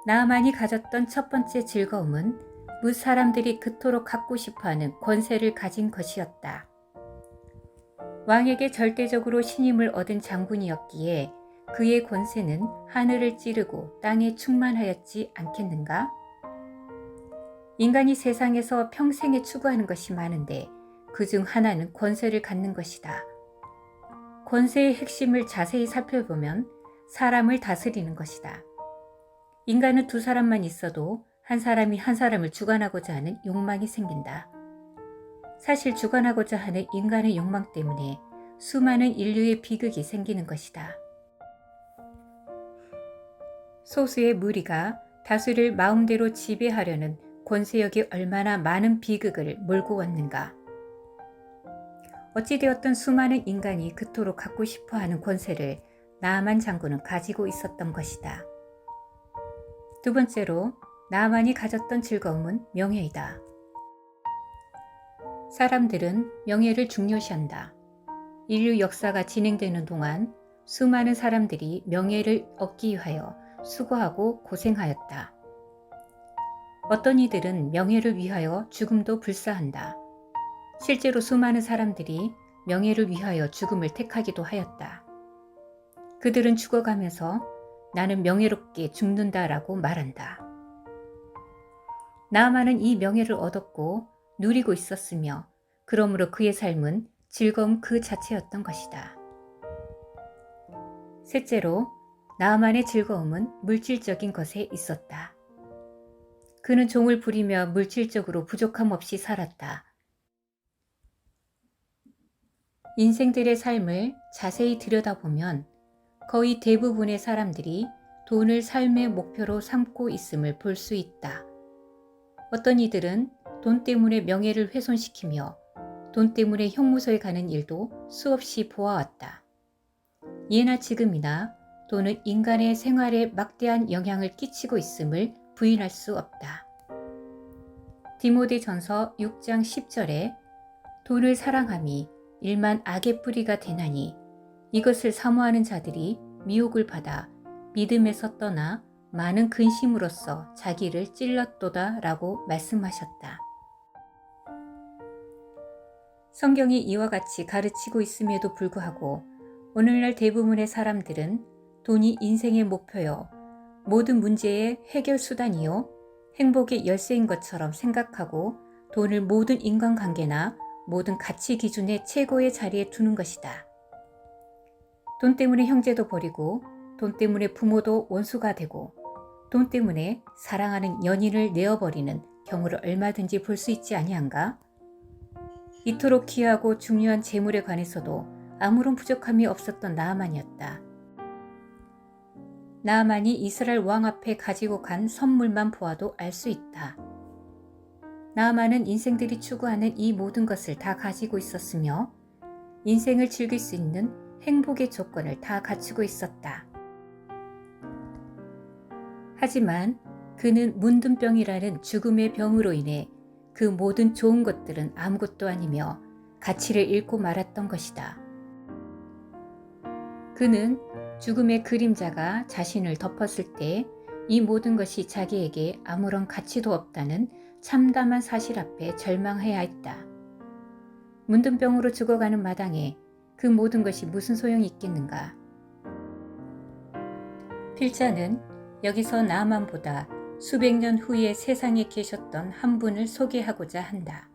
나만이 가졌던 첫 번째 즐거움은 무 사람들이 그토록 갖고 싶어하는 권세를 가진 것이었다. 왕에게 절대적으로 신임을 얻은 장군이었기에 그의 권세는 하늘을 찌르고 땅에 충만하였지 않겠는가? 인간이 세상에서 평생에 추구하는 것이 많은데 그중 하나는 권세를 갖는 것이다. 권세의 핵심을 자세히 살펴보면 사람을 다스리는 것이다. 인간은 두 사람만 있어도 한 사람이 한 사람을 주관하고자 하는 욕망이 생긴다. 사실 주관하고자 하는 인간의 욕망 때문에 수많은 인류의 비극이 생기는 것이다. 소수의 무리가 다수를 마음대로 지배하려는 권세력이 얼마나 많은 비극을 몰고 왔는가. 어찌되었든 수많은 인간이 그토록 갖고 싶어하는 권세를 나아만 장군은 가지고 있었던 것이다. 두 번째로 나아만이 가졌던 즐거움은 명예이다. 사람들은 명예를 중요시한다. 인류 역사가 진행되는 동안 수많은 사람들이 명예를 얻기 위하여 수고하고 고생하였다. 어떤 이들은 명예를 위하여 죽음도 불사한다. 실제로 수많은 사람들이 명예를 위하여 죽음을 택하기도 하였다. 그들은 죽어가면서 나는 명예롭게 죽는다라고 말한다. 나아만은 이 명예를 얻었고 누리고 있었으며 그러므로 그의 삶은 즐거움 그 자체였던 것이다. 셋째로 나아만의 즐거움은 물질적인 것에 있었다. 그는 종을 부리며 물질적으로 부족함 없이 살았다. 인생들의 삶을 자세히 들여다보면 거의 대부분의 사람들이 돈을 삶의 목표로 삼고 있음을 볼 수 있다. 어떤 이들은 돈 때문에 명예를 훼손시키며 돈 때문에 형무소에 가는 일도 수없이 보아왔다. 예나 지금이나 돈은 인간의 생활에 막대한 영향을 끼치고 있음을 부인할 수 없다. 디모데전서 6장 10절에 돈을 사랑함이 일만 악의 뿌리가 되나니 이것을 사모하는 자들이 미혹을 받아 믿음에서 떠나 많은 근심으로써 자기를 찔렀도다 라고 말씀하셨다. 성경이 이와 같이 가르치고 있음에도 불구하고 오늘날 대부분의 사람들은 돈이 인생의 목표요, 모든 문제의 해결 수단이요, 행복의 열쇠인 것처럼 생각하고 돈을 모든 인간관계나 모든 가치 기준의 최고의 자리에 두는 것이다. 돈 때문에 형제도 버리고 돈 때문에 부모도 원수가 되고 돈 때문에 사랑하는 연인을 내어버리는 경우를 얼마든지 볼 수 있지 아니한가? 이토록 귀하고 중요한 재물에 관해서도 아무런 부족함이 없었던 나아만이었다. 나아만이 이스라엘 왕 앞에 가지고 간 선물만 보아도 알 수 있다. 나아만은 인생들이 추구하는 이 모든 것을 다 가지고 있었으며 인생을 즐길 수 있는 행복의 조건을 다 갖추고 있었다. 하지만 그는 문둥병이라는 죽음의 병으로 인해 그 모든 좋은 것들은 아무것도 아니며 가치를 잃고 말았던 것이다. 그는 죽음의 그림자가 자신을 덮었을 때 이 모든 것이 자기에게 아무런 가치도 없다는 참담한 사실 앞에 절망해야 했다. 문둥병으로 죽어가는 마당에 그 모든 것이 무슨 소용이 있겠는가? 필자는 여기서 나아만보다 수백 년 후에 세상에 계셨던 한 분을 소개하고자 한다.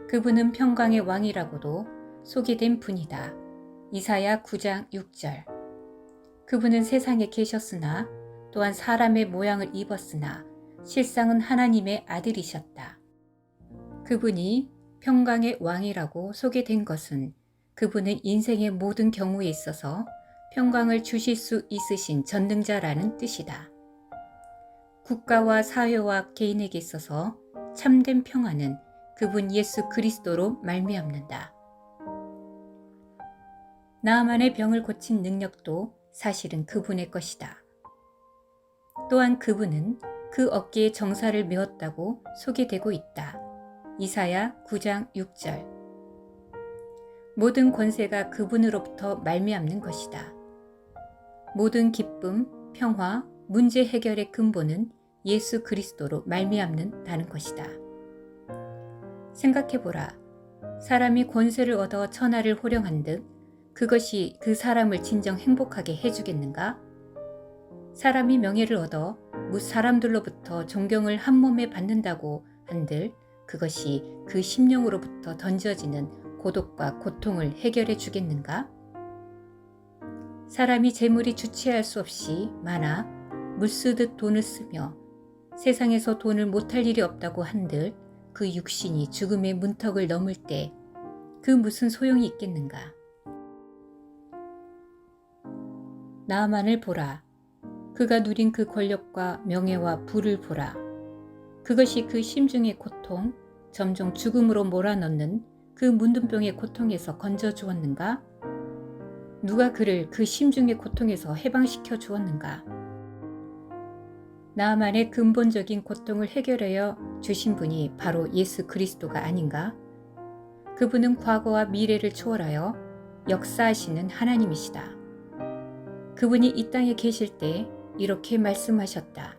그분은 평강의 왕이라고도 소개된 분이다. 이사야 9장 6절. 그분은 세상에 계셨으나 또한 사람의 모양을 입었으나 실상은 하나님의 아들이셨다. 그분이 평강의 왕이라고 소개된 것은 그분은 인생의 모든 경우에 있어서 평강을 주실 수 있으신 전능자라는 뜻이다. 국가와 사회와 개인에게 있어서 참된 평화는 그분 예수 그리스도로 말미암는다. 나아만의 병을 고친 능력도 사실은 그분의 것이다. 또한 그분은 그 어깨에 정사를 메었다고 소개되고 있다. 이사야 9장 6절. 모든 권세가 그분으로부터 말미암는 것이다. 모든 기쁨, 평화, 문제 해결의 근본은 예수 그리스도로 말미암는다는 것이다. 생각해보라. 사람이 권세를 얻어 천하를 호령한 듯 그것이 그 사람을 진정 행복하게 해주겠는가? 사람이 명예를 얻어 무사람들로부터 존경을 한 몸에 받는다고 한들 그것이 그 심령으로부터 던져지는 고독과 고통을 해결해 주겠는가? 사람이 재물이 주체할 수 없이 많아 물쓰듯 돈을 쓰며 세상에서 돈을 못할 일이 없다고 한들 그 육신이 죽음의 문턱을 넘을 때 그 무슨 소용이 있겠는가? 나아만을 보라. 그가 누린 그 권력과 명예와 부를 보라. 그것이 그 심중의 고통, 점점 죽음으로 몰아넣는 그 문둥병의 고통에서 건져 주었는가? 누가 그를 그 심중의 고통에서 해방시켜 주었는가? 나아만의 근본적인 고통을 해결하여 주신 분이 바로 예수 그리스도가 아닌가? 그분은 과거와 미래를 초월하여 역사하시는 하나님이시다. 그분이 이 땅에 계실 때 이렇게 말씀하셨다.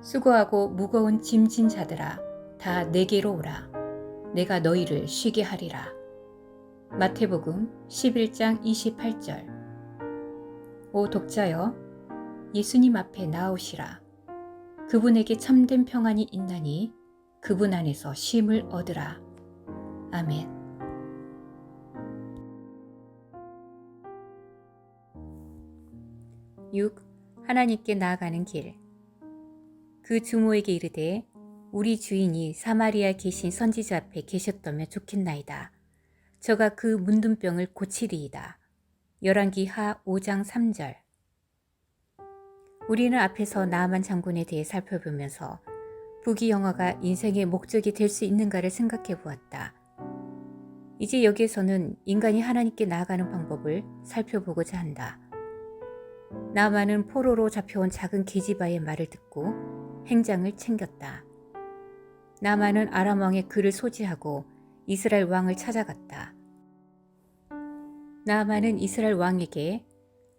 수고하고 무거운 짐진 자들아 다 내게로 오라. 내가 너희를 쉬게 하리라. 마태복음 11장 28절. 오 독자여, 예수님 앞에 나오시라. 그분에게 참된 평안이 있나니 그분 안에서 쉼을 얻으라. 아멘. 6. 하나님께 나아가는 길. 그 주모에게 이르되 우리 주인이 사마리아에 계신 선지자 앞에 계셨다면 좋겠나이다. 저가 그 문둥병을 고치리이다. 열왕기하 5장 3절. 우리는 앞에서 나아만 장군에 대해 살펴보면서 부귀영화가 인생의 목적이 될 수 있는가를 생각해 보았다. 이제 여기에서는 인간이 하나님께 나아가는 방법을 살펴보고자 한다. 나아만은 포로로 잡혀온 작은 계집아의 말을 듣고 행장을 챙겼다. 나아만은 아람 왕의 글을 소지하고 이스라엘 왕을 찾아갔다. 나아만은 이스라엘 왕에게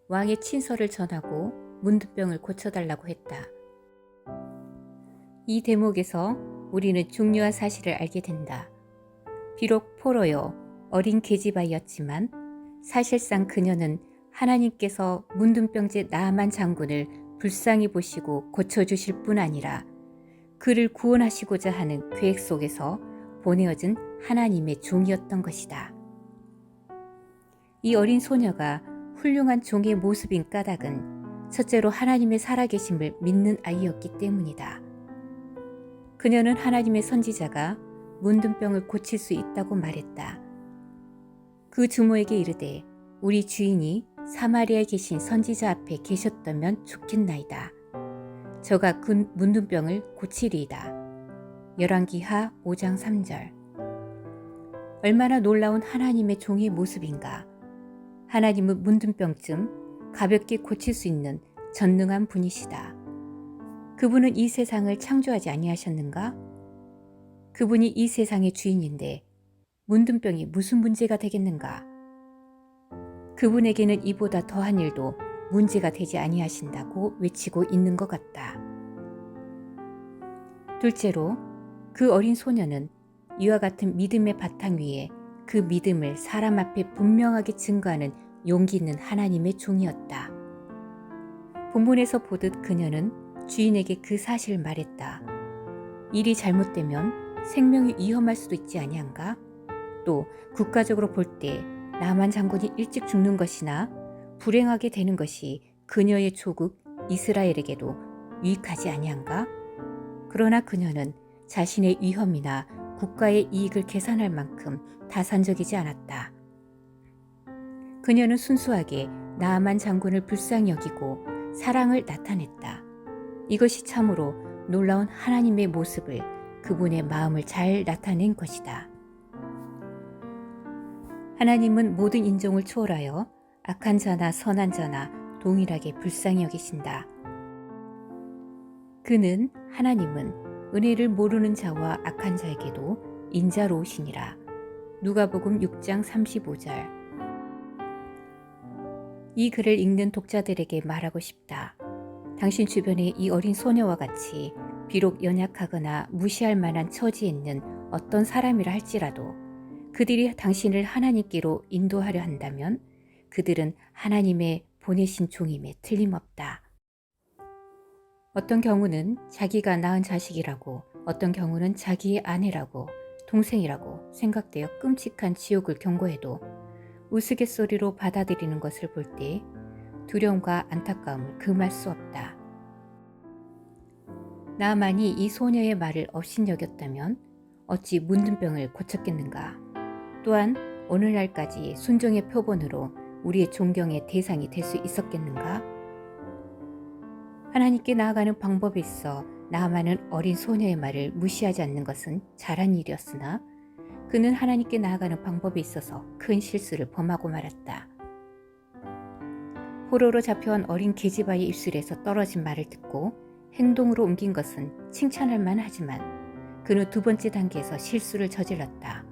왕의 친서를 전하고 문둥병을 고쳐달라고 했다. 이 대목에서 우리는 중요한 사실을 알게 된다. 비록 포로요 어린 계집아이였지만 사실상 그녀는 하나님께서 문둥병제 나아만 장군을 불쌍히 보시고 고쳐주실 뿐 아니라 그를 구원하시고자 하는 계획 속에서 보내어진 하나님의 종이었던 것이다. 이 어린 소녀가 훌륭한 종의 모습인 까닭은 첫째로 하나님의 살아계심을 믿는 아이였기 때문이다. 그녀는 하나님의 선지자가 문둥병을 고칠 수 있다고 말했다. 그 주모에게 이르되 우리 주인이 사마리아에 계신 선지자 앞에 계셨다면 좋겠나이다. 저가 그 문둥병을 고치리이다. 열왕기하 5장 3절. 얼마나 놀라운 하나님의 종의 모습인가. 하나님은 문둥병쯤 가볍게 고칠 수 있는 전능한 분이시다. 그분은 이 세상을 창조하지 아니하셨는가? 그분이 이 세상의 주인인데 문둥병이 무슨 문제가 되겠는가? 그분에게는 이보다 더한 일도 문제가 되지 아니하신다고 외치고 있는 것 같다. 둘째로 그 어린 소녀는 이와 같은 믿음의 바탕 위에 그 믿음을 사람 앞에 분명하게 증거하는 용기 있는 하나님의 종이었다. 본문에서 보듯 그녀는 주인에게 그 사실을 말했다. 일이 잘못되면 생명이 위험할 수도 있지 아니한가? 또 국가적으로 볼 때 나만 장군이 일찍 죽는 것이나 불행하게 되는 것이 그녀의 조국 이스라엘에게도 유익하지 아니한가? 그러나 그녀는 자신의 위험이나 국가의 이익을 계산할 만큼 다산적이지 않았다. 그녀는 순수하게 나아만 장군을 불쌍히 여기고 사랑을 나타냈다. 이것이 참으로 놀라운 하나님의 모습을 그분의 마음을 잘 나타낸 것이다. 하나님은 모든 인종을 초월하여 악한 자나 선한 자나 동일하게 불쌍히 여기신다. 하나님은 은혜를 모르는 자와 악한 자에게도 인자로우시니라. 누가복음 6장 35절. 이 글을 읽는 독자들에게 말하고 싶다. 당신 주변에 이 어린 소녀와 같이 비록 연약하거나 무시할 만한 처지에 있는 어떤 사람이라 할지라도 그들이 당신을 하나님께로 인도하려 한다면 그들은 하나님의 보내신 종임에 틀림없다. 어떤 경우는 자기가 낳은 자식이라고, 어떤 경우는 자기의 아내라고, 동생이라고 생각되어 끔찍한 지옥을 경고해도 우스갯소리로 받아들이는 것을 볼 때 두려움과 안타까움을 금할 수 없다. 나만이 이 소녀의 말을 업신여겼다면 어찌 문둥병을 고쳤겠는가? 또한 오늘날까지 순종의 표본으로 우리의 존경의 대상이 될 수 있었겠는가? 하나님께 나아가는 방법에 있어 나아만은 어린 소녀의 말을 무시하지 않는 것은 잘한 일이었으나 그는 하나님께 나아가는 방법에 있어서 큰 실수를 범하고 말았다. 포로로 잡혀온 어린 계집아의 입술에서 떨어진 말을 듣고 행동으로 옮긴 것은 칭찬할 만하지만 그는 두 번째 단계에서 실수를 저질렀다.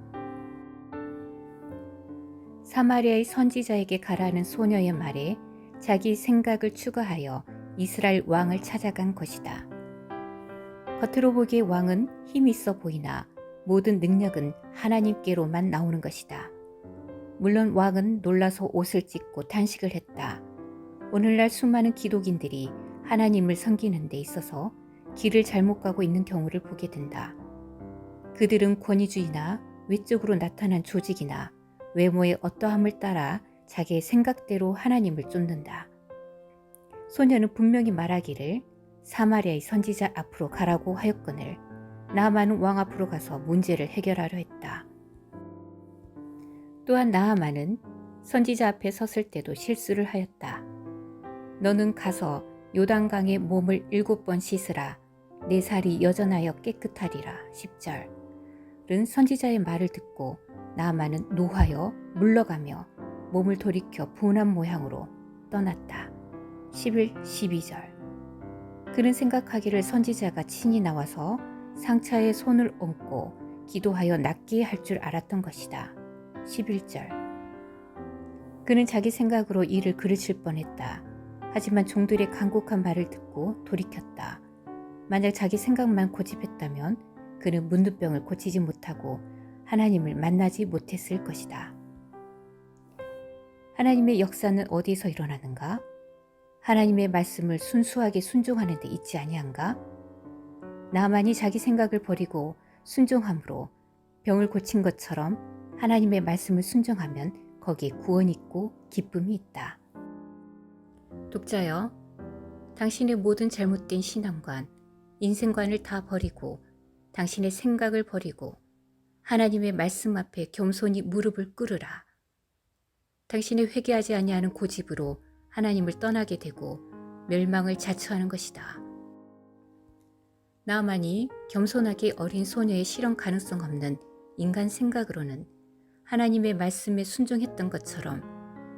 사마리아의 선지자에게 가라는 소녀의 말에 자기 생각을 추가하여 이스라엘 왕을 찾아간 것이다. 겉으로 보기에 왕은 힘이 있어 보이나 모든 능력은 하나님께로만 나오는 것이다. 물론 왕은 놀라서 옷을 찢고 단식을 했다. 오늘날 수많은 기독인들이 하나님을 섬기는 데 있어서 길을 잘못 가고 있는 경우를 보게 된다. 그들은 권위주의나 외적으로 나타난 조직이나 외모의 어떠함을 따라 자기의 생각대로 하나님을 쫓는다. 소녀는 분명히 말하기를 사마리아의 선지자 앞으로 가라고 하였거늘 나아만은 왕 앞으로 가서 문제를 해결하려 했다. 또한 나아만은 선지자 앞에 섰을 때도 실수를 하였다. 너는 가서 요단강에 몸을 7번 씻으라. 내 살이 여전하여 깨끗하리라. 10절은 선지자의 말을 듣고 나아만은 노하여 물러가며 몸을 돌이켜 분한 모양으로 떠났다. 11, 12절. 그는 생각하기를 선지자가 친히 나와서 상처에 손을 얹고 기도하여 낫게 할 줄 알았던 것이다. 11절. 그는 자기 생각으로 이를 그르칠 뻔했다. 하지만 종들의 간곡한 말을 듣고 돌이켰다. 만약 자기 생각만 고집했다면 그는 문둥병을 고치지 못하고 하나님을 만나지 못했을 것이다. 하나님의 역사는 어디서 일어나는가? 하나님의 말씀을 순수하게 순종하는 데 있지 아니한가? 나만이 자기 생각을 버리고 순종함으로 병을 고친 것처럼 하나님의 말씀을 순종하면 거기에 구원이 있고 기쁨이 있다. 독자여, 당신의 모든 잘못된 신앙관, 인생관을 다 버리고 당신의 생각을 버리고 하나님의 말씀 앞에 겸손히 무릎을 꿇으라. 당신의 회개하지 아니하는 고집으로 하나님을 떠나게 되고 멸망을 자초하는 것이다. 나만이 겸손하게 어린 소녀의 실현 가능성 없는 인간 생각으로는 하나님의 말씀에 순종했던 것처럼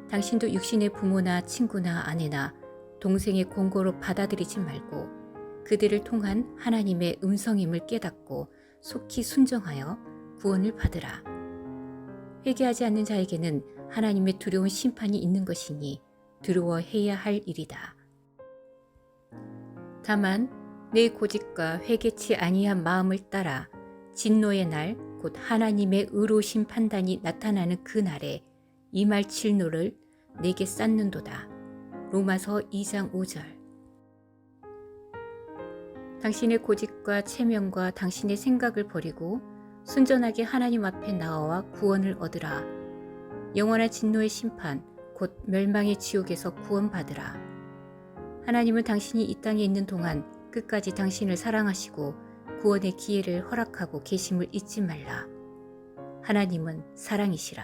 당신도 육신의 부모나 친구나 아내나 동생의 권고로 받아들이지 말고 그들을 통한 하나님의 음성임을 깨닫고 속히 순종하여 구원을 받으라. 회개하지 않는 자에게는 하나님의 두려운 심판이 있는 것이니 두려워해야 할 일이다. 다만 내 고집과 회개치 아니한 마음을 따라 진노의 날 곧 하나님의 의로우신 판단이 나타나는 그 날에 이말칠노를 내게 쌓는도다. 로마서 2장 5절. 당신의 고집과 체면과 당신의 생각을 버리고 순전하게 하나님 앞에 나와 구원을 얻으라. 영원한 진노의 심판 곧 멸망의 지옥에서 구원받으라. 하나님은 당신이 이 땅에 있는 동안 끝까지 당신을 사랑하시고 구원의 기회를 허락하고 계심을 잊지 말라. 하나님은 사랑이시라.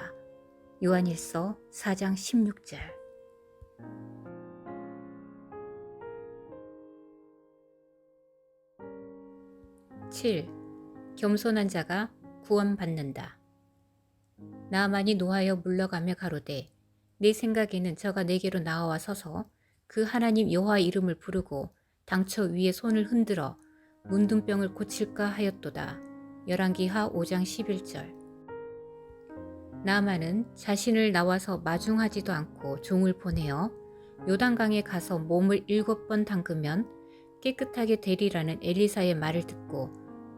요한일서 4장 16절. 7. 겸손한 자가 구원받는다. 나아만이 노하여 물러가며 가로되 내 생각에는 저가 내게로 나와 서서 그 하나님 여호와 이름을 부르고 당처 위에 손을 흔들어 문둥병을 고칠까 하였도다. 열왕기하 5장 11절. 나아만은 자신을 나와서 마중하지도 않고 종을 보내어 요단강에 가서 몸을 7번 담그면 깨끗하게 되리라는 엘리사의 말을 듣고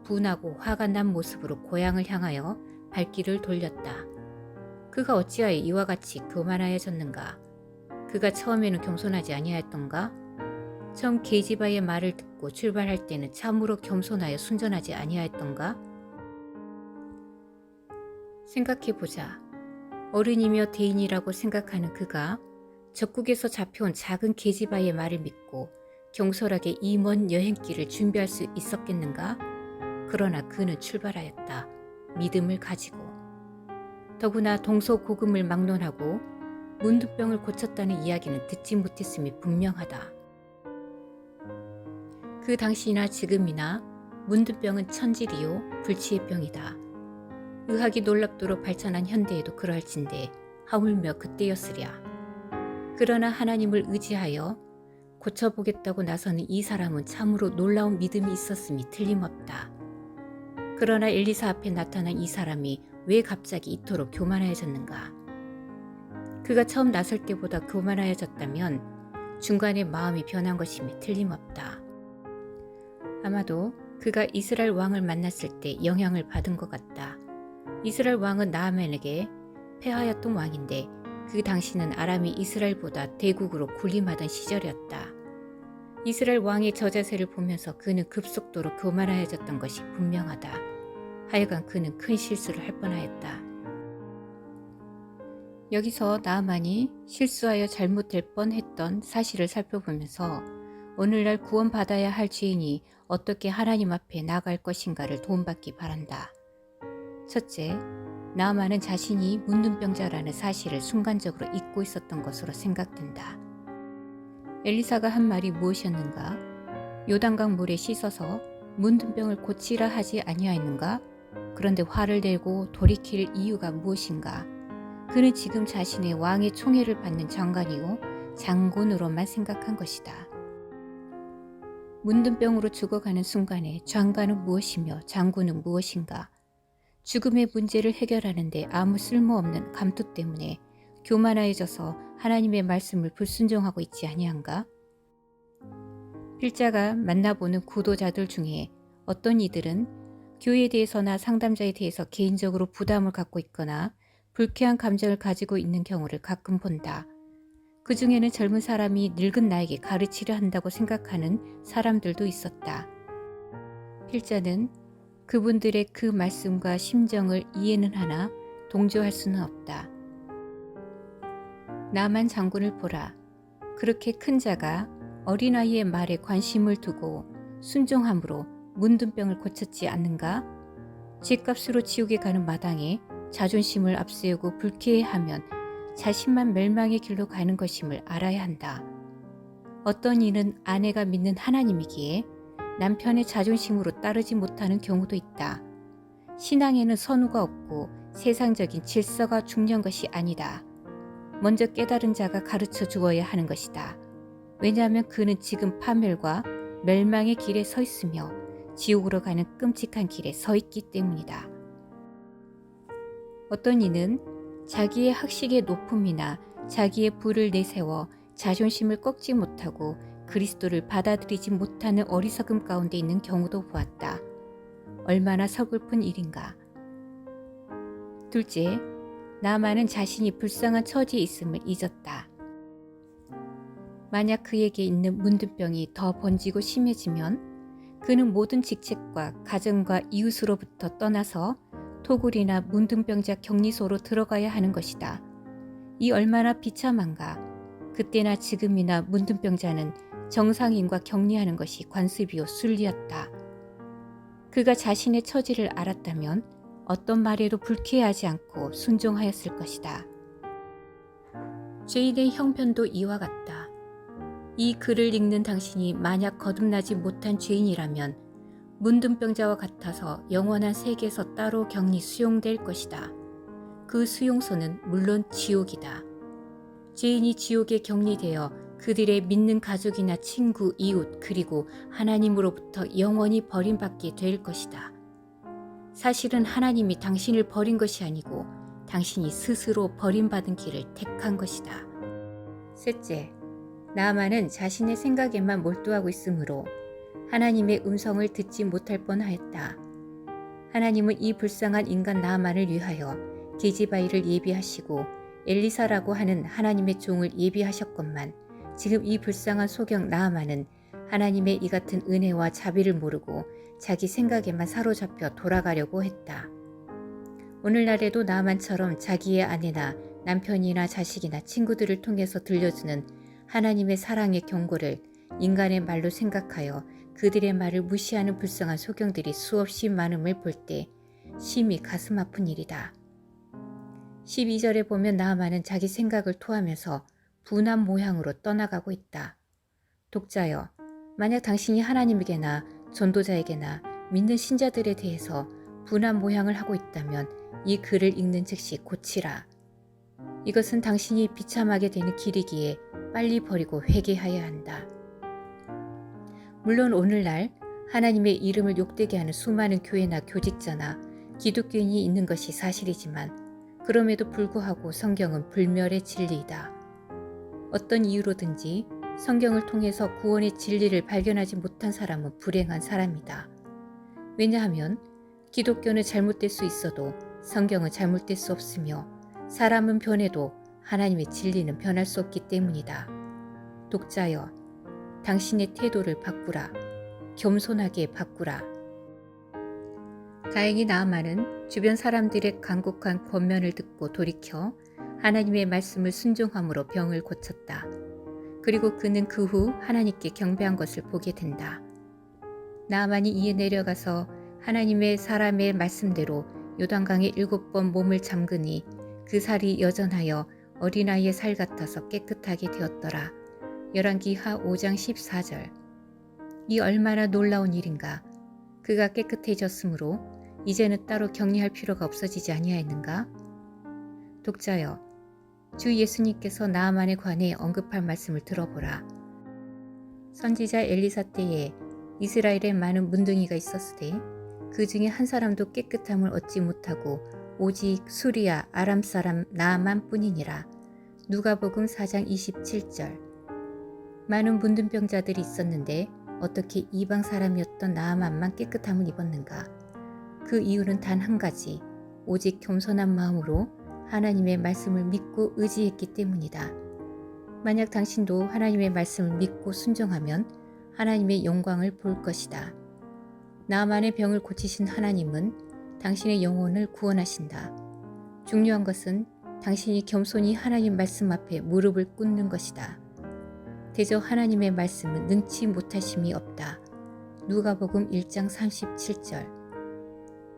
분하고 화가 난 모습으로 고향을 향하여 발길을 돌렸다. 그가 어찌하여 이와 같이 교만하여졌는가? 그가 처음에는 겸손하지 아니하였던가? 처음 게지바의 말을 듣고 출발할 때는 참으로 겸손하여 순전하지 아니하였던가? 생각해보자. 어른이며 대인이라고 생각하는 그가 적국에서 잡혀온 작은 게지바의 말을 믿고 경솔하게 이 먼 여행길을 준비할 수 있었겠는가? 그러나 그는 출발하였다. 믿음을 가지고. 더구나 동서고금을 막론하고 문둥병을 고쳤다는 이야기는 듣지 못했음이 분명하다. 그 당시나 지금이나 문둥병은 천질이요 불치의 병이다. 의학이 놀랍도록 발전한 현대에도 그러할진대 하물며 그때였으랴. 그러나 하나님을 의지하여 고쳐보겠다고 나서는 이 사람은 참으로 놀라운 믿음이 있었음이 틀림없다. 그러나 엘리사 앞에 나타난 이 사람이 왜 갑자기 이토록 교만하여졌는가? 그가 처음 나설 때보다 교만하여졌다면 중간에 마음이 변한 것임이 틀림없다. 아마도 그가 이스라엘 왕을 만났을 때 영향을 받은 것 같다. 이스라엘 왕은 나아만에게 패하였던 왕인데 그 당시는 아람이 이스라엘보다 대국으로 군림하던 시절이었다. 이스라엘 왕의 저자세를 보면서 그는 급속도로 교만하여졌던 것이 분명하다. 하여간 그는 큰 실수를 할 뻔하였다. 여기서 나아만이 실수하여 잘못될 뻔했던 사실을 살펴보면서 오늘날 구원받아야 할 죄인이 어떻게 하나님 앞에 나갈 것인가를 도움받기 바란다. 첫째, 나아만은 자신이 문둥병자라는 사실을 순간적으로 잊고 있었던 것으로 생각된다. 엘리사가 한 말이 무엇이었는가? 요단강 물에 씻어서 문둥병을 고치라 하지 아니하였는가? 그런데 화를 내고 돌이킬 이유가 무엇인가? 그는 지금 자신의 왕의 총애를 받는 장관이요 장군으로만 생각한 것이다. 문둥병으로 죽어가는 순간에 장관은 무엇이며 장군은 무엇인가? 죽음의 문제를 해결하는데 아무 쓸모없는 감투 때문에 교만해져서 하나님의 말씀을 불순종하고 있지 아니한가? 필자가 만나보는 구도자들 중에 어떤 이들은 교회에 대해서나 상담자에 대해서 개인적으로 부담을 갖고 있거나 불쾌한 감정을 가지고 있는 경우를 가끔 본다. 그 중에는 젊은 사람이 늙은 나에게 가르치려 한다고 생각하는 사람들도 있었다. 필자는 그분들의 그 말씀과 심정을 이해는 하나 동조할 수는 없다. 나만 장군을 보라. 그렇게 큰 자가 어린아이의 말에 관심을 두고 순종함으로 문둥병을 고쳤지 않는가? 죗값으로 지옥에 가는 마당에 자존심을 앞세우고 불쾌해하면 자신만 멸망의 길로 가는 것임을 알아야 한다. 어떤 이는 아내가 믿는 하나님이기에 남편의 자존심으로 따르지 못하는 경우도 있다. 신앙에는 선우가 없고 세상적인 질서가 중요한 것이 아니다. 먼저 깨달은 자가 가르쳐 주어야 하는 것이다. 왜냐하면 그는 지금 파멸과 멸망의 길에 서 있으며 지옥으로 가는 끔찍한 길에 서 있기 때문이다. 어떤 이는 자기의 학식의 높음이나 자기의 부를 내세워 자존심을 꺾지 못하고 그리스도를 받아들이지 못하는 어리석음 가운데 있는 경우도 보았다. 얼마나 서글픈 일인가. 둘째, 나만은 자신이 불쌍한 처지에 있음을 잊었다. 만약 그에게 있는 문둥병이 더 번지고 심해지면 그는 모든 직책과 가정과 이웃으로부터 떠나서 토굴이나 문둥병자 격리소로 들어가야 하는 것이다. 이 얼마나 비참한가. 그때나 지금이나 문둥병자는 정상인과 격리하는 것이 관습이요 순리였다. 그가 자신의 처지를 알았다면 어떤 말에도 불쾌하지 않고 순종하였을 것이다. 죄인의 형편도 이와 같다. 이 글을 읽는 당신이 만약 거듭나지 못한 죄인이라면 문둥병자와 같아서 영원한 세계에서 따로 격리 수용될 것이다. 그 수용소는 물론 지옥이다. 죄인이 지옥에 격리되어 그들의 믿는 가족이나 친구, 이웃 그리고 하나님으로부터 영원히 버림받게 될 것이다. 사실은 하나님이 당신을 버린 것이 아니고 당신이 스스로 버림받은 길을 택한 것이다. 셋째, 나아만은 자신의 생각에만 몰두하고 있으므로 하나님의 음성을 듣지 못할 뻔하였다. 하나님은 이 불쌍한 인간 나아만을 위하여 게지바이를 예비하시고 엘리사라고 하는 하나님의 종을 예비하셨건만 지금 이 불쌍한 소경 나아만은 하나님의 이 같은 은혜와 자비를 모르고 자기 생각에만 사로잡혀 돌아가려고 했다. 오늘날에도 나아만처럼 자기의 아내나 남편이나 자식이나 친구들을 통해서 들려주는 하나님의 사랑의 경고를 인간의 말로 생각하여 그들의 말을 무시하는 불쌍한 소경들이 수없이 많음을 볼 때 심히 가슴 아픈 일이다. 12절에 보면 나아만은 자기 생각을 토하면서 분한 모양으로 떠나가고 있다. 독자여, 만약 당신이 하나님에게나 전도자에게나 믿는 신자들에 대해서 분한 모양을 하고 있다면 이 글을 읽는 즉시 고치라. 이것은 당신이 비참하게 되는 길이기에 빨리 버리고 회개하여야 한다. 물론 오늘날 하나님의 이름을 욕되게 하는 수많은 교회나 교직자나 기독교인이 있는 것이 사실이지만 그럼에도 불구하고 성경은 불멸의 진리이다. 어떤 이유로든지 성경을 통해서 구원의 진리를 발견하지 못한 사람은 불행한 사람이다. 왜냐하면 기독교는 잘못될 수 있어도 성경은 잘못될 수 없으며 사람은 변해도 하나님의 진리는 변할 수 없기 때문이다. 독자여, 당신의 태도를 바꾸라. 겸손하게 바꾸라. 다행히 나아만은 주변 사람들의 간곡한 권면을 듣고 돌이켜 하나님의 말씀을 순종함으로 병을 고쳤다. 그리고 그는 그 후 하나님께 경배한 것을 보게 된다. 나아만이 이에 내려가서 하나님의 사람의 말씀대로 요단강에 7번 몸을 잠그니 그 살이 여전하여 어린아이의 살 같아서 깨끗하게 되었더라. 열왕기하 5장 14절. 이 얼마나 놀라운 일인가. 그가 깨끗해졌으므로 이제는 따로 격리할 필요가 없어지지 아니하였는가? 독자여, 주 예수님께서 나아만에 관해 언급할 말씀을 들어보라. 선지자 엘리사 때에 이스라엘에 많은 문둥이가 있었으되 그 중에 한 사람도 깨끗함을 얻지 못하고 오직 수리아 아람 사람 나아만 뿐이니라. 누가복음 4장 27절. 많은 문둥병자들이 있었는데 어떻게 이방 사람이었던 나아만만 깨끗함을 입었는가? 그 이유는 단 한 가지, 오직 겸손한 마음으로 하나님의 말씀을 믿고 의지했기 때문이다. 만약 당신도 하나님의 말씀을 믿고 순종하면 하나님의 영광을 볼 것이다. 나만의 병을 고치신 하나님은 당신의 영혼을 구원하신다. 중요한 것은 당신이 겸손히 하나님 말씀 앞에 무릎을 꿇는 것이다. 대저 하나님의 말씀은 능치 못하심이 없다. 누가복음 1장 37절.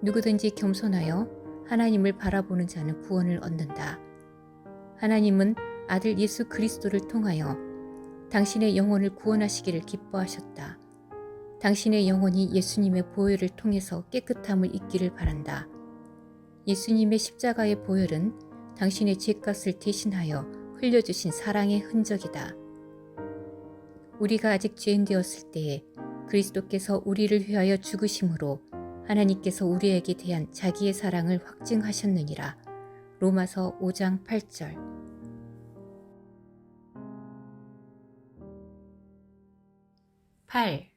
누구든지 겸손하여 하나님을 바라보는 자는 구원을 얻는다. 하나님은 아들 예수 그리스도를 통하여 당신의 영혼을 구원하시기를 기뻐하셨다. 당신의 영혼이 예수님의 보혈을 통해서 깨끗함을 잊기를 바란다. 예수님의 십자가의 보혈은 당신의 죄값을 대신하여 흘려주신 사랑의 흔적이다. 우리가 아직 죄인 되었을 때에 그리스도께서 우리를 위하여 죽으심으로 하나님께서 우리에게 대한 자기의 사랑을 확증하셨느니라. 로마서 5장 8절. 8.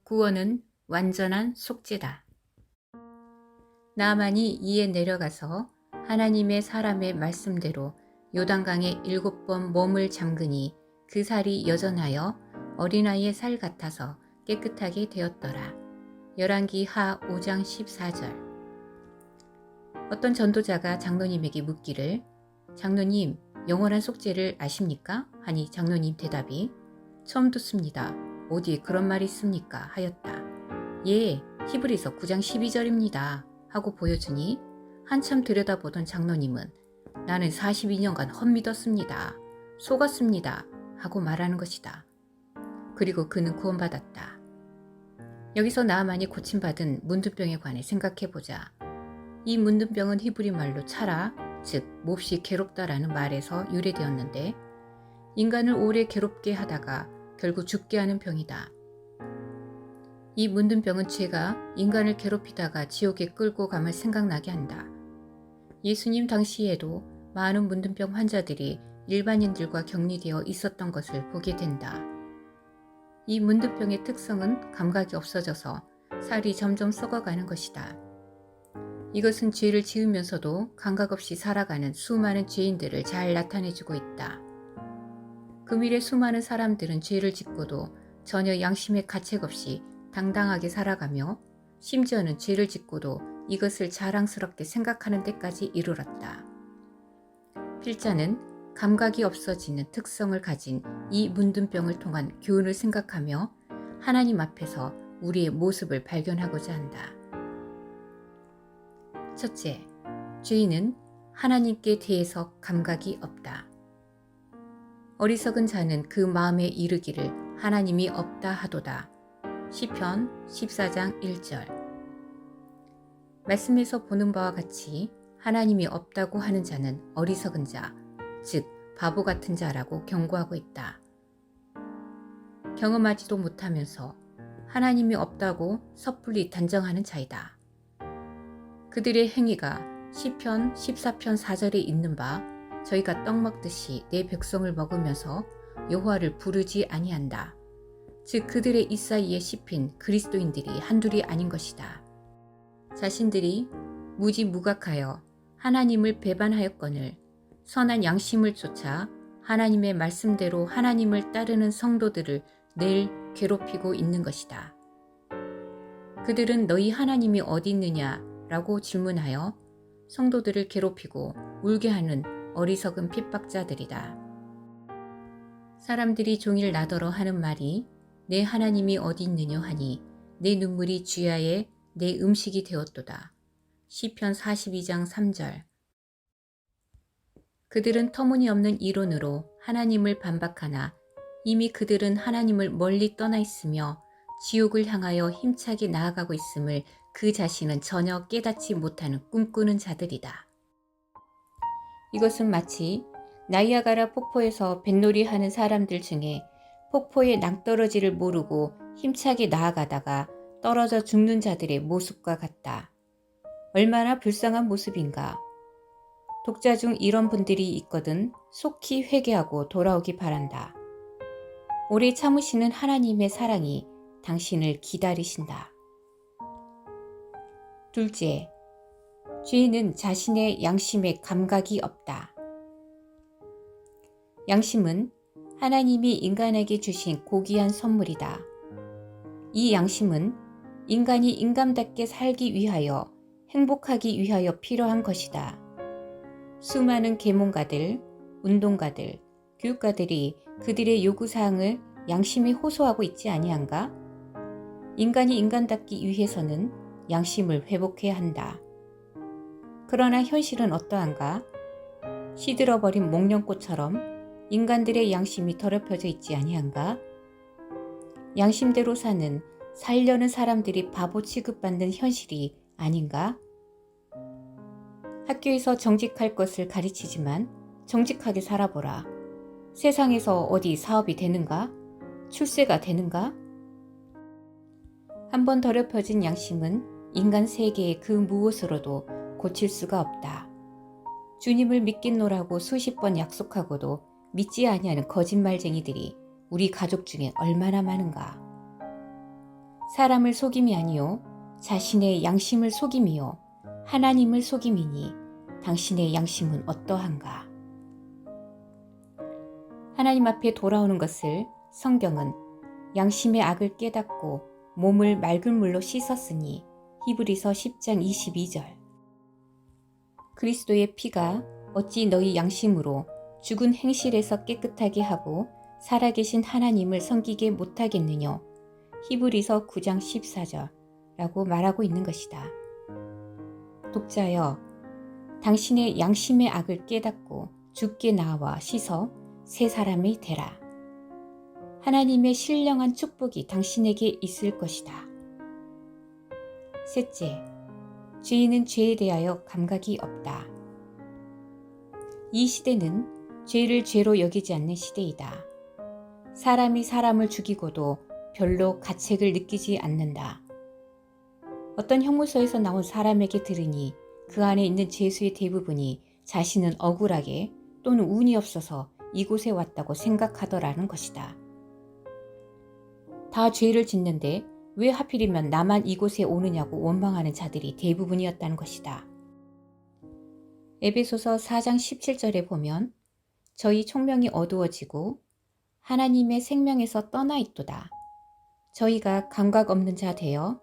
구원은 완전한 속죄다. 나아만이 이에 내려가서 하나님의 사람의 말씀대로 요단강에 7번 몸을 잠그니 그 살이 여전하여 어린아이의 살 같아서 깨끗하게 되었더라. 열왕기하 5장 14절. 어떤 전도자가 장로님에게 묻기를 장로님, 영원한 속죄를 아십니까? 하니 장로님 대답이 처음 듣습니다. 어디에 그런 말이 있습니까? 하였다. 예, 히브리서 9장 12절입니다. 하고 보여주니 한참 들여다보던 장로님은 나는 42년간 헛믿었습니다. 속았습니다. 하고 말하는 것이다. 그리고 그는 구원받았다. 여기서 나아만이 고침받은 문둥병에 관해 생각해보자. 이 문둥병은 히브리 말로 차라, 즉 몹시 괴롭다라는 말에서 유래되었는데 인간을 오래 괴롭게 하다가 결국 죽게 하는 병이다. 이 문둥병은 죄가 인간을 괴롭히다가 지옥에 끌고 감을 생각나게 한다. 예수님 당시에도 많은 문둥병 환자들이 일반인들과 격리되어 있었던 것을 보게 된다. 이 문둥병의 특성은 감각이 없어져서 살이 점점 썩어가는 것이다. 이것은 죄를 지으면서도 감각 없이 살아가는 수많은 죄인들을 잘 나타내주고 있다. 금일의 수많은 사람들은 죄를 짓고도 전혀 양심의 가책 없이 당당하게 살아가며 심지어는 죄를 짓고도 이것을 자랑스럽게 생각하는 데까지 이르렀다. 필자는 감각이 없어지는 특성을 가진 이 문둥병을 통한 교훈을 생각하며 하나님 앞에서 우리의 모습을 발견하고자 한다. 첫째, 죄인은 하나님께 대해서 감각이 없다. 어리석은 자는 그 마음에 이르기를 하나님이 없다 하도다. 시편 14장 1절. 말씀에서 보는 바와 같이 하나님이 없다고 하는 자는 어리석은 자, 즉 바보 같은 자라고 경고하고 있다. 경험하지도 못하면서 하나님이 없다고 섣불리 단정하는 자이다. 그들의 행위가 시편 14편 4절에 있는 바 저희가 떡 먹듯이 내 백성을 먹으면서 여호와를 부르지 아니한다. 즉 그들의 이 사이에 씹힌 그리스도인들이 한둘이 아닌 것이다. 자신들이 무지무각하여 하나님을 배반하였거늘 선한 양심을 쫓아 하나님의 말씀대로 하나님을 따르는 성도들을 늘 괴롭히고 있는 것이다. 그들은 너희 하나님이 어디 있느냐 라고 질문하여 성도들을 괴롭히고 울게 하는 어리석은 핍박자들이다. 사람들이 종일 나더러 하는 말이 내 하나님이 어디 있느냐 하니 내 눈물이 주야에 내 음식이 되었도다. 시편 42장 3절. 그들은 터무니없는 이론으로 하나님을 반박하나 이미 그들은 하나님을 멀리 떠나 있으며 지옥을 향하여 힘차게 나아가고 있음을 그 자신은 전혀 깨닫지 못하는 꿈꾸는 자들이다. 이것은 마치 나이아가라 폭포에서 뱃놀이 하는 사람들 중에 폭포의 낭떠러지를 모르고 힘차게 나아가다가 떨어져 죽는 자들의 모습과 같다. 얼마나 불쌍한 모습인가. 독자 중 이런 분들이 있거든 속히 회개하고 돌아오기 바란다. 오래 참으시는 하나님의 사랑이 당신을 기다리신다. 둘째, 죄인은 자신의 양심에 감각이 없다. 양심은 하나님이 인간에게 주신 고귀한 선물이다. 이 양심은 인간이 인간답게 살기 위하여 행복하기 위하여 필요한 것이다. 수많은 계몽가들, 운동가들, 교육가들이 그들의 요구사항을 양심이 호소하고 있지 아니한가? 인간이 인간답기 위해서는 양심을 회복해야 한다. 그러나 현실은 어떠한가? 시들어버린 목련꽃처럼 인간들의 양심이 더럽혀져 있지 아니한가? 양심대로 사는 살려는 사람들이 바보 취급받는 현실이 아닌가? 학교에서 정직할 것을 가르치지만 정직하게 살아보라. 세상에서 어디 사업이 되는가? 출세가 되는가? 한번 더럽혀진 양심은 인간 세계의 그 무엇으로도 고칠 수가 없다. 주님을 믿겠노라고 수십 번 약속하고도 믿지 아니하는 거짓말쟁이들이 우리 가족 중에 얼마나 많은가. 사람을 속임이 아니요 자신의 양심을 속임이요 하나님을 속임이니 당신의 양심은 어떠한가. 하나님 앞에 돌아오는 것을 성경은 양심의 악을 깨닫고 몸을 맑은 물로 씻었으니 히브리서 10장 22절. 그리스도의 피가 어찌 너희 양심으로 죽은 행실에서 깨끗하게 하고 살아계신 하나님을 섬기게 못하겠느냐. 히브리서 9장 14절 라고 말하고 있는 것이다. 독자여, 당신의 양심의 악을 깨닫고 주께 나와 씻어 새 사람이 되라. 하나님의 신령한 축복이 당신에게 있을 것이다. 셋째, 죄인은 죄에 대하여 감각이 없다. 이 시대는 죄를 죄로 여기지 않는 시대이다. 사람이 사람을 죽이고도 별로 가책을 느끼지 않는다. 어떤 형무소에서 나온 사람에게 들으니 그 안에 있는 죄수의 대부분이 자신은 억울하게 또는 운이 없어서 이곳에 왔다고 생각하더라는 것이다. 다 죄를 짓는데 왜 하필이면 나만 이곳에 오느냐고 원망하는 자들이 대부분이었다는 것이다. 에베소서 4장 17절에 보면 저희 총명이 어두워지고 하나님의 생명에서 떠나 있도다. 저희가 감각 없는 자 되어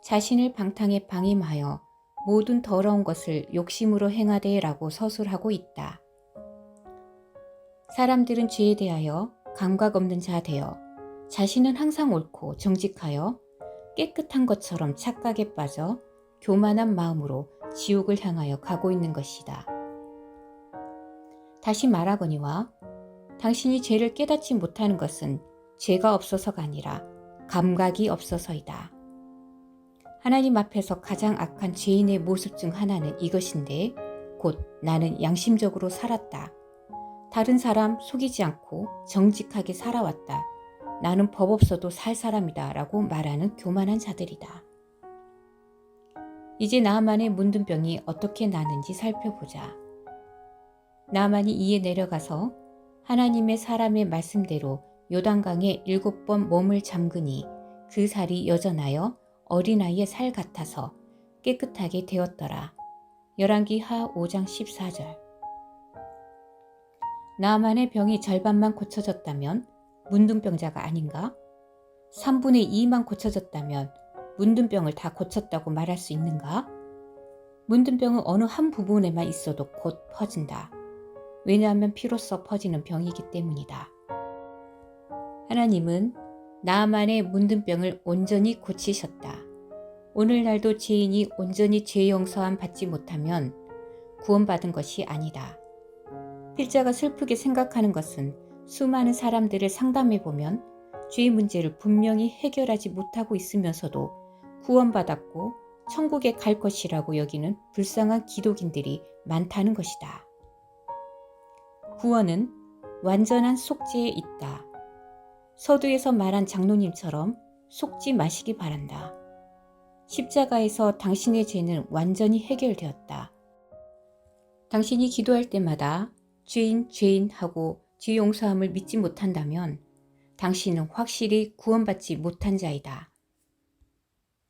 자신을 방탕에 방임하여 모든 더러운 것을 욕심으로 행하되라고 서술하고 있다. 사람들은 죄에 대하여 감각 없는 자 되어 자신은 항상 옳고 정직하여 깨끗한 것처럼 착각에 빠져 교만한 마음으로 지옥을 향하여 가고 있는 것이다. 다시 말하거니와 당신이 죄를 깨닫지 못하는 것은 죄가 없어서가 아니라 감각이 없어서이다. 하나님 앞에서 가장 악한 죄인의 모습 중 하나는 이것인데 곧 나는 양심적으로 살았다. 다른 사람 속이지 않고 정직하게 살아왔다. 나는 법 없어도 살 사람이다 라고 말하는 교만한 자들이다. 이제 나만의 문둥병이 어떻게 나는지 살펴보자. 나만이 이에 내려가서 하나님의 사람의 말씀대로 요단강에 7번 몸을 잠그니 그 살이 여전하여 어린아이의 살 같아서 깨끗하게 되었더라. 열왕기하 5장 14절. 나만의 병이 절반만 고쳐졌다면 문둥병자가 아닌가? 3분의 2만 고쳐졌다면 문둥병을 다 고쳤다고 말할 수 있는가? 문둥병은 어느 한 부분에만 있어도 곧 퍼진다. 왜냐하면 피로써 퍼지는 병이기 때문이다. 하나님은 나만의 문둥병을 온전히 고치셨다. 오늘날도 죄인이 온전히 죄 용서함 받지 못하면 구원받은 것이 아니다. 필자가 슬프게 생각하는 것은 수많은 사람들을 상담해 보면 죄 문제를 분명히 해결하지 못하고 있으면서도 구원받았고 천국에 갈 것이라고 여기는 불쌍한 기독인들이 많다는 것이다. 구원은 완전한 속죄에 있다. 서두에서 말한 장로님처럼 속지 마시기 바란다. 십자가에서 당신의 죄는 완전히 해결되었다. 당신이 기도할 때마다 죄인 하고 죄 용서함을 믿지 못한다면 당신은 확실히 구원받지 못한 자이다.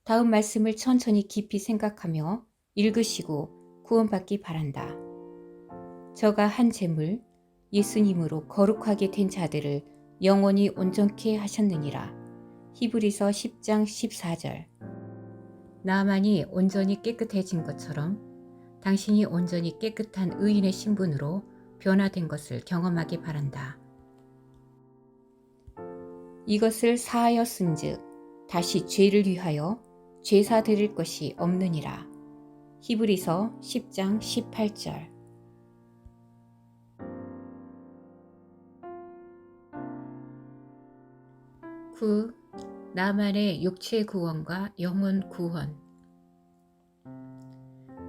다음 말씀을 천천히 깊이 생각하며 읽으시고 구원받기 바란다. 저가 한 재물 예수님으로 거룩하게 된 자들을 영원히 온전케 하셨느니라. 히브리서 10장 14절. 나만이 온전히 깨끗해진 것처럼 당신이 온전히 깨끗한 의인의 신분으로 변화된 것을 경험하기 바란다. 이것을 사하였은즉 다시 죄를 위하여 죄사 드릴 것이 없느니라. 히브리서 10장 18절. 나만의 육체 구원과 영혼 구원.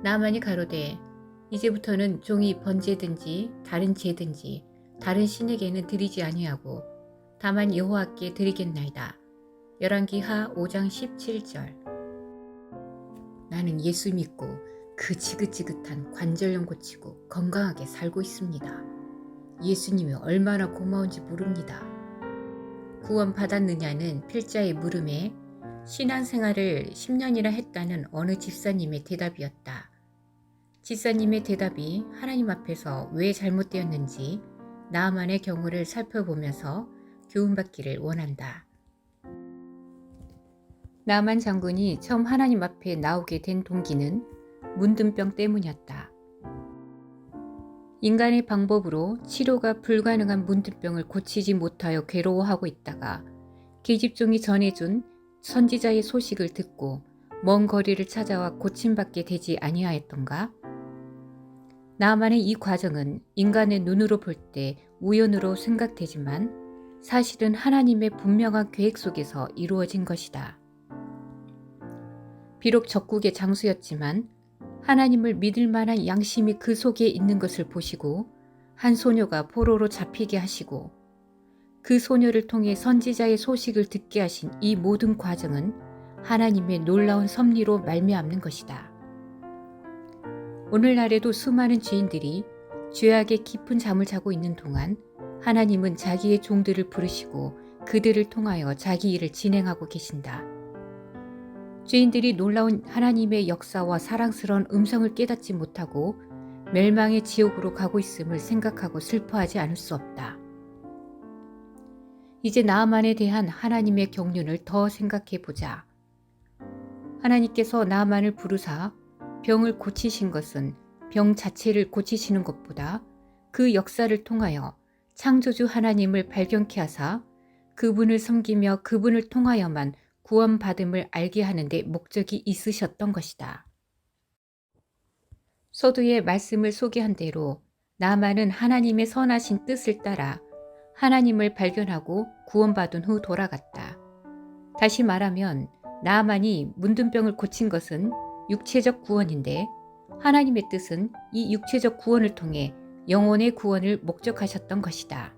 나만이 가로되 이제부터는 종이 번제든지 다른 제든지 다른 신에게는 드리지 아니하고 다만 여호와께 드리겠나이다. 열왕기하 5장 17절. 나는 예수 믿고 그 지긋지긋한 관절염 고치고 건강하게 살고 있습니다. 예수님이 얼마나 고마운지 모릅니다. 구원 받았느냐는 필자의 물음에 신앙생활을 10년이나 했다는 어느 집사님의 대답이었다. 집사님의 대답이 하나님 앞에서 왜 잘못되었는지 나만의 경우를 살펴보면서 교훈받기를 원한다. 나만 장군이 처음 하나님 앞에 나오게 된 동기는 문둥병 때문이었다. 인간의 방법으로 치료가 불가능한 문둥병을 고치지 못하여 괴로워하고 있다가 계집종이 전해준 선지자의 소식을 듣고 먼 거리를 찾아와 고침받게 되지 아니하였던가? 나만의 이 과정은 인간의 눈으로 볼 때 우연으로 생각되지만 사실은 하나님의 분명한 계획 속에서 이루어진 것이다. 비록 적국의 장수였지만 하나님을 믿을 만한 양심이 그 속에 있는 것을 보시고 한 소녀가 포로로 잡히게 하시고 그 소녀를 통해 선지자의 소식을 듣게 하신 이 모든 과정은 하나님의 놀라운 섭리로 말미암는 것이다. 오늘날에도 수많은 죄인들이 죄악의 깊은 잠을 자고 있는 동안 하나님은 자기의 종들을 부르시고 그들을 통하여 자기 일을 진행하고 계신다. 죄인들이 놀라운 하나님의 역사와 사랑스러운 음성을 깨닫지 못하고 멸망의 지옥으로 가고 있음을 생각하고 슬퍼하지 않을 수 없다. 이제 나아만에 대한 하나님의 경륜을 더 생각해 보자. 하나님께서 나아만을 부르사 병을 고치신 것은 병 자체를 고치시는 것보다 그 역사를 통하여 창조주 하나님을 발견케 하사 그분을 섬기며 그분을 통하여만 구원받음을 알게 하는 데 목적이 있으셨던 것이다. 서두에 말씀을 소개한 대로 나아만은 하나님의 선하신 뜻을 따라 하나님을 발견하고 구원받은 후 돌아갔다. 다시 말하면 나아만이 문둥병을 고친 것은 육체적 구원인데 하나님의 뜻은 이 육체적 구원을 통해 영혼의 구원을 목적하셨던 것이다.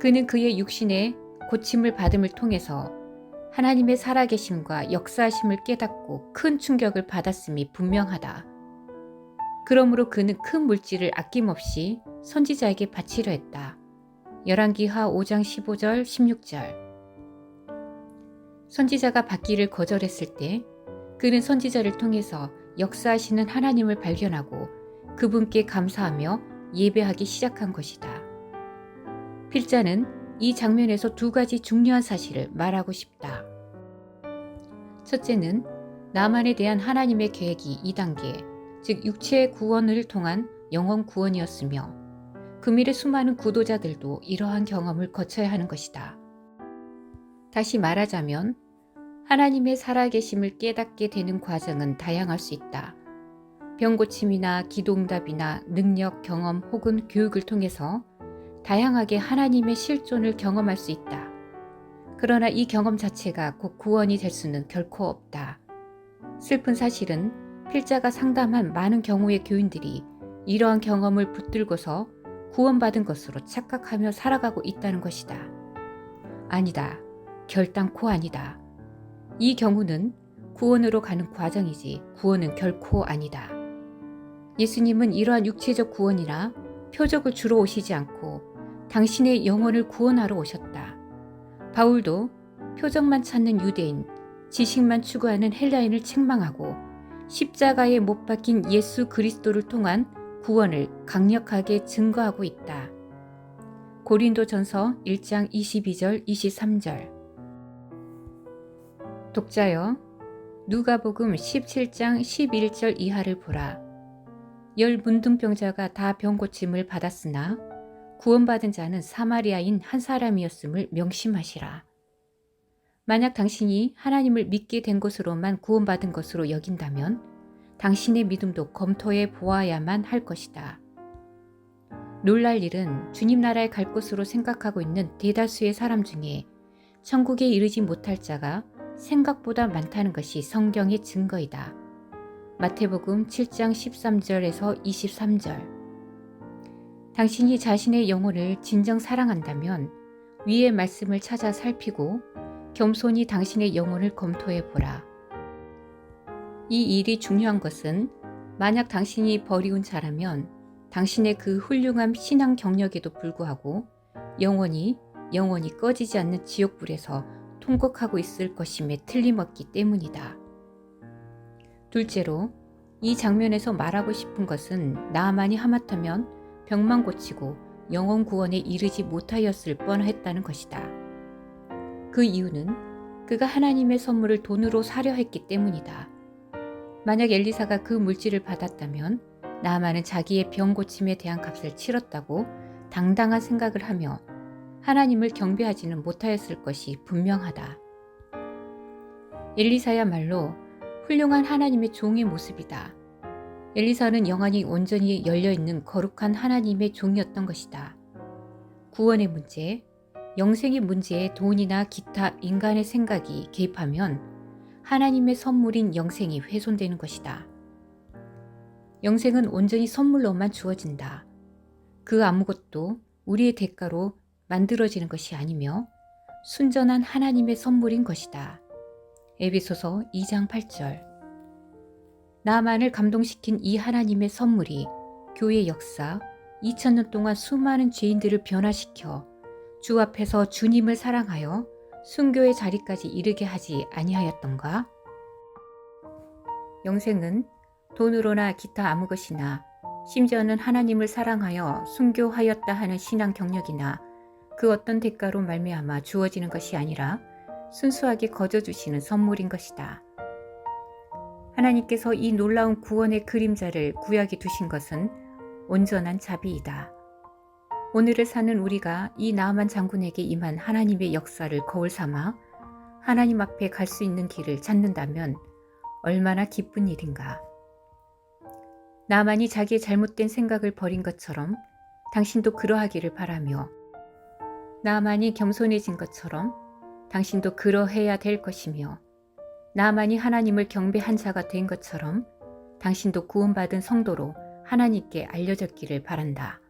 그는 그의 육신의 고침을 받음을 통해서 하나님의 살아계심과 역사하심을 깨닫고 큰 충격을 받았음이 분명하다. 그러므로 그는 큰 물질을 아낌없이 선지자에게 바치려 했다. 열왕기하 5장 15절 16절. 선지자가 받기를 거절했을 때 그는 선지자를 통해서 역사하시는 하나님을 발견하고 그분께 감사하며 예배하기 시작한 것이다. 필자는 이 장면에서 두 가지 중요한 사실을 말하고 싶다. 첫째는 나만에 대한 하나님의 계획이 2단계, 즉 육체의 구원을 통한 영혼 구원이었으며 금일의 수많은 구도자들도 이러한 경험을 거쳐야 하는 것이다. 다시 말하자면 하나님의 살아계심을 깨닫게 되는 과정은 다양할 수 있다. 병고침이나 기도응답이나 능력, 경험 혹은 교육을 통해서 다양하게 하나님의 실존을 경험할 수 있다. 그러나 이 경험 자체가 곧 구원이 될 수는 결코 없다. 슬픈 사실은 필자가 상담한 많은 경우의 교인들이 이러한 경험을 붙들고서 구원받은 것으로 착각하며 살아가고 있다는 것이다. 아니다. 결단코 아니다. 이 경우는 구원으로 가는 과정이지 구원은 결코 아니다. 예수님은 이러한 육체적 구원이나 표적을 주러 오시지 않고 당신의 영혼을 구원하러 오셨다. 바울도 표적만 찾는 유대인, 지식만 추구하는 헬라인을 책망하고 십자가에 못 박힌 예수 그리스도를 통한 구원을 강력하게 증거하고 있다. 고린도전서 1장 22절 23절. 독자여, 누가복음 17장 11절 이하를 보라. 10 문둥병자가 다 병고침을 받았으나 구원받은 자는 사마리아인 한 사람이었음을 명심하시라. 만약 당신이 하나님을 믿게 된 것으로만 구원받은 것으로 여긴다면 당신의 믿음도 검토해 보아야만 할 것이다. 놀랄 일은 주님 나라에 갈 것으로 생각하고 있는 대다수의 사람 중에 천국에 이르지 못할 자가 생각보다 많다는 것이 성경의 증거이다. 마태복음 7장 13절에서 23절. 당신이 자신의 영혼을 진정 사랑한다면 위의 말씀을 찾아 살피고 겸손히 당신의 영혼을 검토해 보라. 이 일이 중요한 것은 만약 당신이 버리운 자라면 당신의 그 훌륭한 신앙 경력에도 불구하고 영원히 꺼지지 않는 지옥불에서 통곡하고 있을 것임에 틀림없기 때문이다. 둘째로, 이 장면에서 말하고 싶은 것은 나아만이 하마터면 병만 고치고 영혼 구원에 이르지 못하였을 뻔했다는 것이다. 그 이유는 그가 하나님의 선물을 돈으로 사려 했기 때문이다. 만약 엘리사가 그 물질을 받았다면 나아만은 자기의 병 고침에 대한 값을 치렀다고 당당한 생각을 하며 하나님을 경배하지는 못하였을 것이 분명하다. 엘리사야말로 훌륭한 하나님의 종의 모습이다. 엘리사는 영안이 온전히 열려있는 거룩한 하나님의 종이었던 것이다. 구원의 문제, 영생의 문제에 돈이나 기타 인간의 생각이 개입하면 하나님의 선물인 영생이 훼손되는 것이다. 영생은 온전히 선물로만 주어진다. 그 아무것도 우리의 대가로 만들어지는 것이 아니며 순전한 하나님의 선물인 것이다. 에베소서 2장 8절. 나만을 감동시킨 이 하나님의 선물이 교회 역사 2000년 동안 수많은 죄인들을 변화시켜 주 앞에서 주님을 사랑하여 순교의 자리까지 이르게 하지 아니하였던가? 영생은 돈으로나 기타 아무 것이나 심지어는 하나님을 사랑하여 순교하였다 하는 신앙 경력이나 그 어떤 대가로 말미암아 주어지는 것이 아니라 순수하게 거저주시는 선물인 것이다. 하나님께서 이 놀라운 구원의 그림자를 구약에 두신 것은 온전한 자비이다. 오늘을 사는 우리가 이 나아만 장군에게 임한 하나님의 역사를 거울 삼아 하나님 앞에 갈 수 있는 길을 찾는다면 얼마나 기쁜 일인가. 나아만이 자기의 잘못된 생각을 버린 것처럼 당신도 그러하기를 바라며 나아만이 겸손해진 것처럼 당신도 그러해야 될 것이며 나아만이 하나님을 경배한 자가 된 것처럼 당신도 구원받은 성도로 하나님께 알려졌기를 바란다.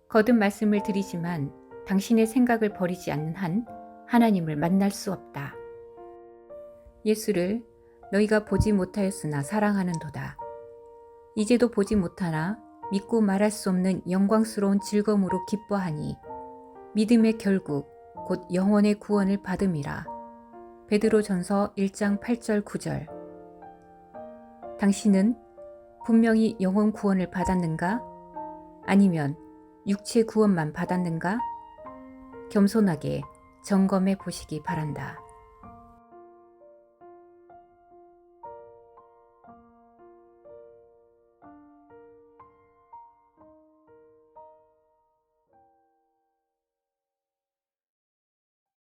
거듭 말씀을 드리지만 당신의 생각을 버리지 않는 한 하나님을 만날 수 없다. 예수를 너희가 보지 못하였으나 사랑하는도다. 이제도 보지 못하나 믿고 말할 수 없는 영광스러운 즐거움으로 기뻐하니 믿음의 결국 곧 영혼의 구원을 받음이라. 베드로전서 1장 8절 9절. 당신은 분명히 영혼 구원을 받았는가? 아니면 육체 구원만 받았는가? 겸손하게 점검해 보시기 바란다.